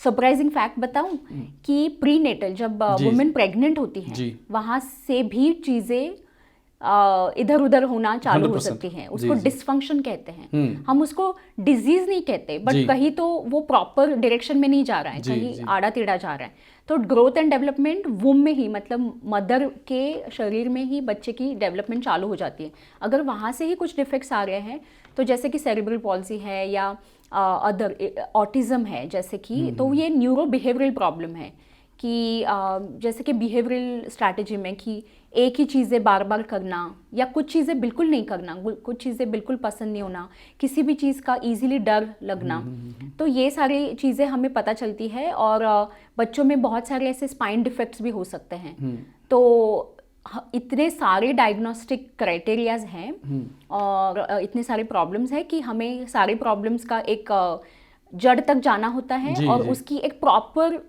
सरप्राइजिंग फैक्ट बताऊं कि प्रीनेटल जब वुमेन प्रेग्नेंट होती है वहाँ से भी चीज़ें इधर उधर होना चालू हो सकती हैं, उसको डिसफंक्शन कहते हैं। हम उसको डिजीज नहीं कहते, बट कहीं तो वो प्रॉपर डायरेक्शन में नहीं जा रहा है, कहीं आड़ा टेढ़ा जा रहा है। तो ग्रोथ एंड डेवलपमेंट वुम में ही, मतलब मदर के शरीर में ही बच्चे की डेवलपमेंट चालू हो जाती है। अगर वहाँ से ही कुछ डिफेक्ट्स आ रहे हैं, तो जैसे कि सेरिब्रल पॉल्सी है या अदर ऑटिज्म है जैसे कि, तो ये न्यूरो बिहेवियरल प्रॉब्लम है कि जैसे कि बिहेवियरल स्ट्रैटेजी में कि एक ही चीज़ें बार बार करना, या कुछ चीज़ें बिल्कुल नहीं करना, कुछ चीज़ें बिल्कुल पसंद नहीं होना, किसी भी चीज़ का इजीली डर लगना, तो ये सारी चीज़ें हमें पता चलती है। और बच्चों में बहुत सारे ऐसे स्पाइन डिफेक्ट्स भी हो सकते हैं। तो इतने सारे डायग्नोस्टिक क्राइटेरियाज हैं और इतने सारे प्रॉब्लम्स हैं कि हमें सारे प्रॉब्लम्स का एक जड़ तक जाना होता है, और उसकी एक प्रॉपर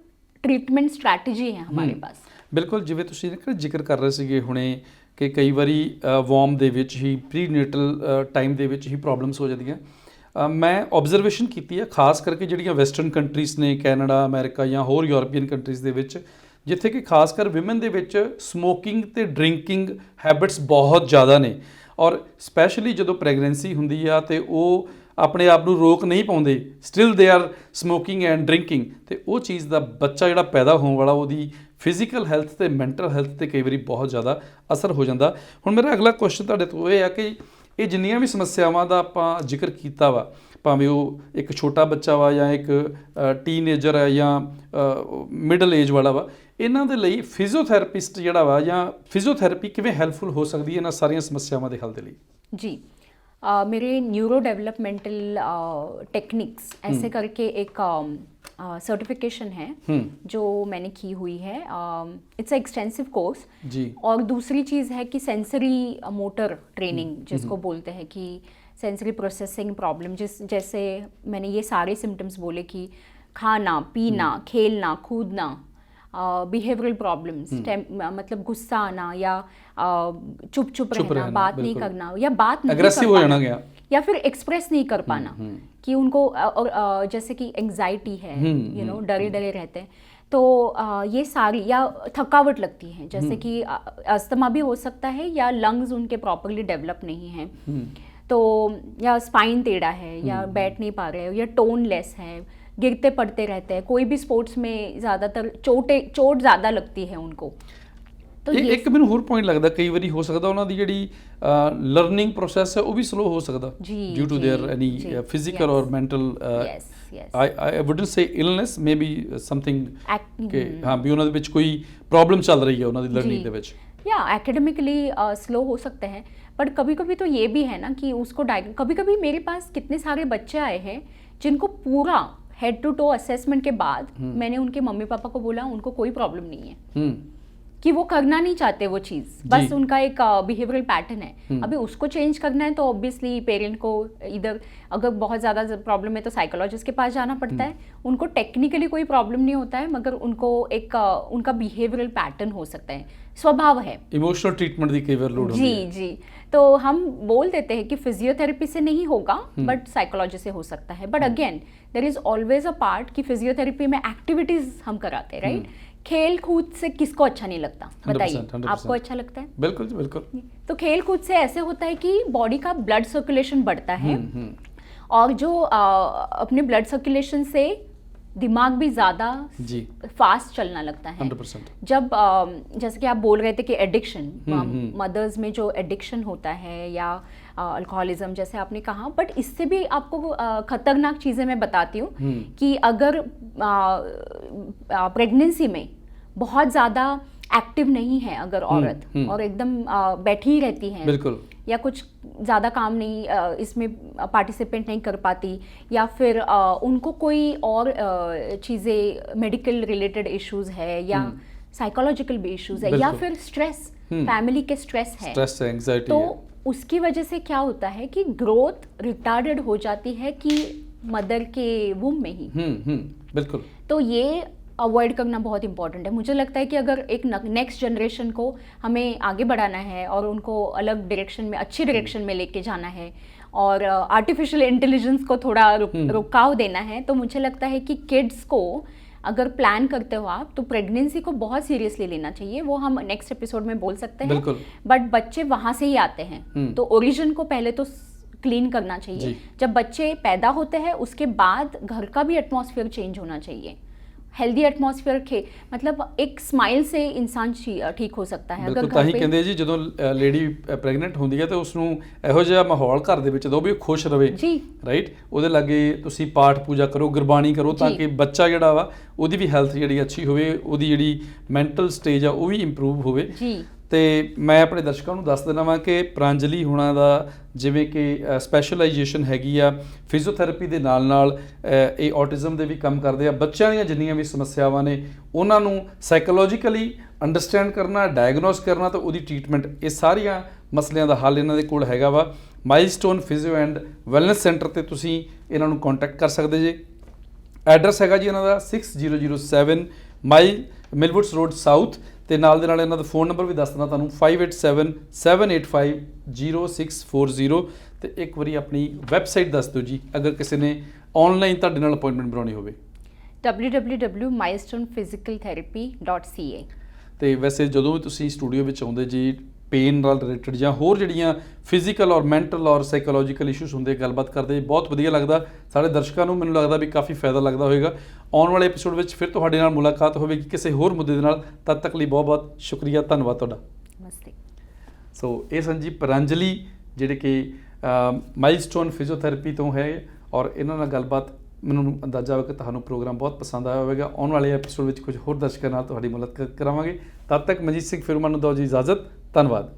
ट्रीटमेंट स्ट्रैटेजी है हमारे पास। ਬਿਲਕੁਲ, ਜਿਵੇਂ ਤੁਸੀਂ ਜ਼ਿਕਰ ਕਰ ਰਹੇ ਸੀਗੇ ਹੁਣੇ ਕਿ ਕਈ ਵਾਰੀ ਵੋਮ ਦੇ ਵਿੱਚ ਹੀ ਪ੍ਰੀਨੇਟਲ ਟਾਈਮ ਦੇ ਵਿੱਚ ਹੀ ਪ੍ਰੋਬਲਮਸ ਹੋ ਜਾਂਦੀਆਂ। ਮੈਂ ਆਬਜ਼ਰਵੇਸ਼ਨ ਕੀਤੀ ਹੈ ਖਾਸ ਕਰਕੇ ਜਿਹੜੀਆਂ ਵੈਸਟਰਨ ਕੰਟਰੀਜ਼ ਨੇ, ਕੈਨੇਡਾ, ਅਮਰੀਕਾ ਜਾਂ ਹੋਰ ਯੂਰਪੀਅਨ ਕੰਟਰੀਜ਼ ਦੇ ਵਿੱਚ, ਜਿੱਥੇ ਕਿ ਖਾਸ ਕਰ ਵਿਮਨ ਦੇ ਵਿੱਚ ਸਮੋਕਿੰਗ ਤੇ ਡਰਿੰਕਿੰਗ ਹੈਬਿਟਸ ਬਹੁਤ ਜ਼ਿਆਦਾ ਨੇ, ਔਰ ਸਪੈਸ਼ਲੀ ਜਦੋਂ ਪ੍ਰੈਗਨੈਂਸੀ ਹੁੰਦੀ ਆ ਤੇ ਉਹ ਆਪਣੇ ਆਪ ਨੂੰ ਰੋਕ ਨਹੀਂ ਪਾਉਂਦੇ, still they are smoking and drinking, ਤੇ ਉਹ ਚੀਜ਼ ਦਾ ਬੱਚਾ ਜਿਹੜਾ ਪੈਦਾ ਹੋਣ ਵਾਲਾ ਉਹਦੀ ਫਿਜ਼ੀਕਲ ਹੈਲਥ ਤੇ ਮੈਂਟਲ ਹੈਲਥ ਤੇ ਕਈ ਵਾਰੀ ਬਹੁਤ ਜ਼ਿਆਦਾ ਅਸਰ ਹੋ ਜਾਂਦਾ। ਹੁਣ ਮੇਰਾ ਅਗਲਾ ਕੁਐਸਚਨ ਤੁਹਾਡੇ ਤੋਂ ਇਹ ਆ ਕਿ ਇਹ ਜਿੰਨੀਆਂ ਵੀ ਸਮੱਸਿਆਵਾਂ ਦਾ ਆਪਾਂ ਜ਼ਿਕਰ ਕੀਤਾ ਵਾ, ਭਾਵੇਂ ਉਹ ਇੱਕ ਛੋਟਾ ਬੱਚਾ ਵਾ ਜਾਂ ਇੱਕ ਟੀਨਏਜਰ ਹੈ ਜਾਂ ਮਿਡਲ ਏਜ ਵਾਲਾ ਵਾ, ਇਹਨਾਂ ਦੇ ਲਈ ਫਿਜ਼ੀਓਥੈਰੇਪਿਸਟ ਜਿਹੜਾ ਵਾ ਜਾਂ ਫਿਜ਼ੀਓਥੈਰੇਪੀ ਕਿਵੇਂ ਹੈਲਪਫੁਲ ਹੋ ਸਕਦੀ ਹੈ ਇਹਨਾਂ ਸਾਰੀਆਂ ਸਮੱਸਿਆਵਾਂ ਦੇ ਹੱਲ ਦੇ ਲਈ? ਜੀ, मेरे न्यूरो डेवलपमेंटल टेक्निक्स ऐसे करके एक सर्टिफिकेशन है जो मैंने की हुई है। इट्स एक्सटेंसिव कोर्स जी। और दूसरी चीज़ है कि सेंसरी मोटर ट्रेनिंग जिसको बोलते हैं कि सेंसरी प्रोसेसिंग प्रॉब्लम, जैसे मैंने ये सारे सिम्टम्स बोले कि खाना पीना, खेलना कूदना, बिहेवियरल प्रॉब्लम्स, मतलब गुस्सा आना या चुप रहना, बात नहीं करना या बात नहीं एग्रेसिव हो जाना गया, या फिर एक्सप्रेस नहीं कर पाना कि उनको, और जैसे कि एंग्जाइटी है, डरे रहते हैं, तो ये सारी, या थकावट लगती है, जैसे कि अस्थमा भी हो सकता है या लंग्स उनके प्रॉपरली डेवलप नहीं है, तो या स्पाइन टेढ़ा है या बैठ नहीं पा रहे हैं या टोनलेस है, गिरते पड़ते रहते हैं, कोई भी स्पोर्ट्स में ज़्यादातर चोट ज़्यादा लगती है उनको। तो एक ਮੈਨੂੰ ਹੋਰ ਪੁਆਇੰਟ ਲੱਗਦਾ ਕਈ ਵਾਰੀ ਹੋ ਸਕਦਾ ਉਹਨਾਂ ਦੀ ਜਿਹੜੀ ਲਰਨਿੰਗ ਪ੍ਰੋਸੈਸ ਹੈ ਉਹ ਵੀ ਸਲੋ ਹੋ ਸਕਦਾ due to their any physical ਔਰ mental I wouldn't say illness, maybe something ਕਿ ਹਾਂ ਵੀ ਉਹਨਾਂ ਦੇ ਵਿੱਚ ਕੋਈ ਪ੍ਰੋਬਲਮ ਚੱਲ ਰਹੀ ਹੈ ਉਹਨਾਂ ਦੀ ਲਰਨਿੰਗ ਦੇ ਵਿੱਚ। या एकेडमिकली स्लो हो सकते हैं, बट कभी कभी तो ये भी है ना कि उसको कभी कभी मेरे पास कितने सारे बच्चे आए हैं जिनको पूरा हेड टू टो असेसमेंट के बाद मैंने उनके मम्मी पापा को बोला उनको कोई प्रॉब्लम नहीं है, कि वो करना नहीं चाहते वो चीज़, बस उनका एक बिहेवियरल पैटर्न है। अभी उसको चेंज करना है तो ऑब्वियसली पेरेंट को इधर, अगर बहुत ज़्यादा प्रॉब्लम है तो साइकोलॉजिस्ट के पास जाना पड़ता है। उनको टेक्निकली कोई प्रॉब्लम नहीं होता है, मगर उनको एक उनका बिहेवियरल पैटर्न हो सकता है, स्वभाव है, इमोशनल ट्रीटमेंट दी कई बार लोड होती है। जी, तो हम बोल देते हैं कि फिजियोथेरेपी से नहीं होगा बट साइकोलॉजी से हो सकता है। But again there is always a part कि फिजियोथेरेपी में एक्टिविटीज हम कराते हैं, राइट? खेल कूद से किसको अच्छा नहीं लगता, बताइए, आपको अच्छा लगता है? बिल्कुल बिल्कुल। तो खेल कूद से ऐसे होता है कि बॉडी का ब्लड सर्कुलेशन बढ़ता है, और जो अपने ब्लड सर्कुलेशन से दिमाग भी ज़्यादा फास्ट चलना लगता है। 100%। जब जैसे कि आप बोल रहे थे कि एडिक्शन, मदर्स में जो एडिक्शन होता है या अल्कोहलिज्म जैसे आपने कहा, बट इससे भी आपको खतरनाक चीज़ें मैं बताती हूँ कि अगर प्रेगनेंसी में बहुत ज़्यादा एक्टिव नहीं है अगर औरत, और एकदम बैठी ही रहती है, बिल्कुल, या कुछ ज़्यादा काम नहीं इसमें पार्टिसिपेट नहीं कर पाती, या फिर उनको कोई और चीज़ें मेडिकल रिलेटेड इश्यूज है या साइकोलॉजिकल भी इश्यूज है, या फिर स्ट्रेस, फैमिली के स्ट्रेस है, एंग्जाइटी, तो उसकी वजह से क्या होता है कि ग्रोथ रिटार्डेड हो जाती है कि मदर के वूम में ही। बिल्कुल। तो ये अवॉइड करना बहुत इंपॉर्टेंट है। मुझे लगता है कि अगर एक नेक्स्ट जनरेशन को हमें आगे बढ़ाना है और उनको अलग डायरेक्शन में, अच्छी डायरेक्शन में लेके जाना है, और आर्टिफिशियल इंटेलिजेंस को थोड़ा रुकाव देना है, तो मुझे लगता है कि किड्स को अगर प्लान करते हो आप, तो प्रेगनेंसी को बहुत सीरियसली लेना चाहिए। वो हम नेक्स्ट एपिसोड में बोल सकते हैं, बट बच्चे वहाँ से ही आते हैं, तो ओरिजिन को पहले तो क्लीन करना चाहिए। जब बच्चे पैदा होते हैं उसके बाद घर का भी एटमॉस्फेयर चेंज होना चाहिए, हेल्दी एटमॉस्फेयर के, मतलब एक स्माइल से इंसान ठीक हो सकता है। अगर ਤਾਂ ਹੀ ਕਹਿੰਦੇ ਜੀ ਜਦੋਂ ਲੇਡੀ ਪ੍ਰੈਗਨੈਂਟ ਹੁੰਦੀ ਹੈ ਤੇ ਉਸ ਨੂੰ ਇਹੋ ਜਿਹਾ ਮਾਹੌਲ ਘਰ ਦੇ ਵਿੱਚ ਦਿਓ ਵੀ ਖੁਸ਼ ਰਵੇ, ਰਾਈਟ? ਉਹਦੇ ਲਾਗੇ ਤੁਸੀਂ ਪਾਠ ਪੂਜਾ ਕਰੋ, ਗੁਰਬਾਣੀ ਕਰੋ, ਤਾਂ ਕਿ ਬੱਚਾ ਜਿਹੜਾ ਵਾ ਉਹਦੀ ਵੀ ਹੈਲਥ ਜਿਹੜੀ ਅੱਛੀ ਹੋਵੇ, ਉਹਦੀ ਜਿਹੜੀ ਮੈਂਟਲ ਸਟੇਜ ਆ ਉਹ ਵੀ ਇੰਪਰੂਵ ਹੋਵੇ। ਤੇ ਮੈਂ ਆਪਣੇ ਦਰਸ਼ਕਾਂ ਨੂੰ ਦੱਸ ਦੇਣਾ ਵਾਂ ਕਿ ਪ੍ਰਾਂਜਲੀ ਹੁਣਾਂ ਦਾ ਜਿਵੇਂ ਕਿ ਸਪੈਸ਼ਲਾਈਜੇਸ਼ਨ ਹੈਗੀ ਆ ਫਿਜ਼ੀਓਥੈਰੇਪੀ ਦੇ ਨਾਲ ਇਹ ਆਟਿਜ਼ਮ ਦੇ ਵੀ ਕੰਮ ਕਰਦੇ ਆ। ਬੱਚਿਆਂ ਦੀਆਂ ਜਿੰਨੀਆਂ ਵੀ ਸਮੱਸਿਆਵਾਂ ਨੇ ਉਹਨਾਂ ਨੂੰ ਸਾਈਕੋਲੋਜੀਕਲੀ ਅੰਡਰਸਟੈਂਡ ਕਰਨਾ, ਡਾਇਗਨੋਸ ਕਰਨਾ ਤੇ ਉਹਦੀ ਟ੍ਰੀਟਮੈਂਟ, ਇਹ ਸਾਰੀਆਂ ਮਸਲਿਆਂ ਦਾ ਹੱਲ ਇਹਨਾਂ ਦੇ ਕੋਲ ਹੈਗਾ ਵਾ। Milestone physio and wellness centre ਤੇ ਤੁਸੀਂ ਇਹਨਾਂ ਨੂੰ ਕੰਟੈਕਟ ਕਰ ਸਕਦੇ ਜੇ। ਐਡਰੈਸ ਹੈਗਾ ਜੀ ਇਹਨਾਂ ਦਾ 6007 ਮਿਲਵੁਡਸ ਰੋਡ ਸਾਊਥ, ਤੇ ਨਾਲ ਦੇ ਨਾਲ ਇਹਨਾਂ ਦਾ ਫੋਨ ਨੰਬਰ ਵੀ ਦੱਸ ਦਿੰਦਾ ਤੁਹਾਨੂੰ 5877850640। ਤੇ ਇੱਕ ਵਾਰੀ ਆਪਣੀ ਵੈਬਸਾਈਟ ਦੱਸ ਦਿਓ ਜੀ ਅਗਰ ਕਿਸੇ ਨੇ ਆਨਲਾਈਨ ਤੁਹਾਡੇ ਨਾਲ ਅਪਾਇੰਟਮੈਂਟ ਬਣਾਉਣੀ ਹੋਵੇ। www.milestonphysicaltherapy.ca। ਤੇ ਵੈਸੇ ਜਦੋਂ ਵੀ ਤੁਸੀਂ ਸਟੂਡੀਓ ਵਿੱਚ ਆਉਂਦੇ ਜੀ, पेन ਨਾਲ ਰਿਲੇਟਡ ਜਾਂ ਹੋਰ ਜਿਹੜੀਆਂ ਫਿਜ਼ੀਕਲ ਔਰ ਮੈਂਟਲ ਔਰ ਸਾਈਕੋਲੋਜੀਕਲ ਇਸ਼ੂਜ਼ ਹੁੰਦੇ, ਗੱਲਬਾਤ ਕਰਦੇ ਬਹੁਤ ਵਧੀਆ ਲੱਗਦਾ। ਸਾਡੇ ਦਰਸ਼ਕਾਂ ਨੂੰ ਮੈਨੂੰ ਲੱਗਦਾ ਵੀ ਕਾਫੀ ਫਾਇਦਾ ਲੱਗਦਾ ਹੋਵੇਗਾ। ਆਉਣ ਵਾਲੇ ਐਪੀਸੋਡ ਵਿੱਚ ਫਿਰ ਤੁਹਾਡੇ ਨਾਲ ਮੁਲਾਕਾਤ ਹੋਵੇਗੀ ਕਿਸੇ ਹੋਰ ਮੁੱਦੇ ਦੇ ਨਾਲ। ਤਦ ਤੱਕ ਲਈ ਬਹੁਤ ਬਹੁਤ ਸ਼ੁਕਰੀਆ, ਧੰਨਵਾਦ ਤੁਹਾਡਾ। ਨਮਸਤੇ। ਸੋ ਇਹ ਸਨ ਜੀ ਪ੍ਰਾਂਜਲੀ, ਜਿਹੜੇ ਕਿ ਮਾਈਲਸਟੋਨ ਫਿਜ਼ੀਓਥੈਰੇਪੀ ਤੋਂ ਹੈ, ਔਰ ਇਹਨਾਂ ਨਾਲ ਗੱਲਬਾਤ ਮੈਨੂੰ ਅੰਦਾਜ਼ਾ ਹੋਵੇ ਕਿ ਤੁਹਾਨੂੰ ਪ੍ਰੋਗਰਾਮ ਬਹੁਤ ਪਸੰਦ ਆਇਆ ਹੋਵੇਗਾ। ਆਉਣ ਵਾਲੇ ਐਪੀਸੋਡ ਵਿੱਚ ਕੁਝ ਹੋਰ ਦਰਸ਼ਕਾਂ ਨਾਲ ਤੁਹਾਡੀ ਮੁਲਾਕਾਤ ਕਰਾਵਾਂਗੇ। ਤਦ ਤੱਕ ਮਨਜੀਤ ਸਿੰਘ ਫਿਰਮਾ ਨੂੰ ਦਿਓ ਜੀ ਇਜਾਜ਼ਤ। ਧੰਨਵਾਦ।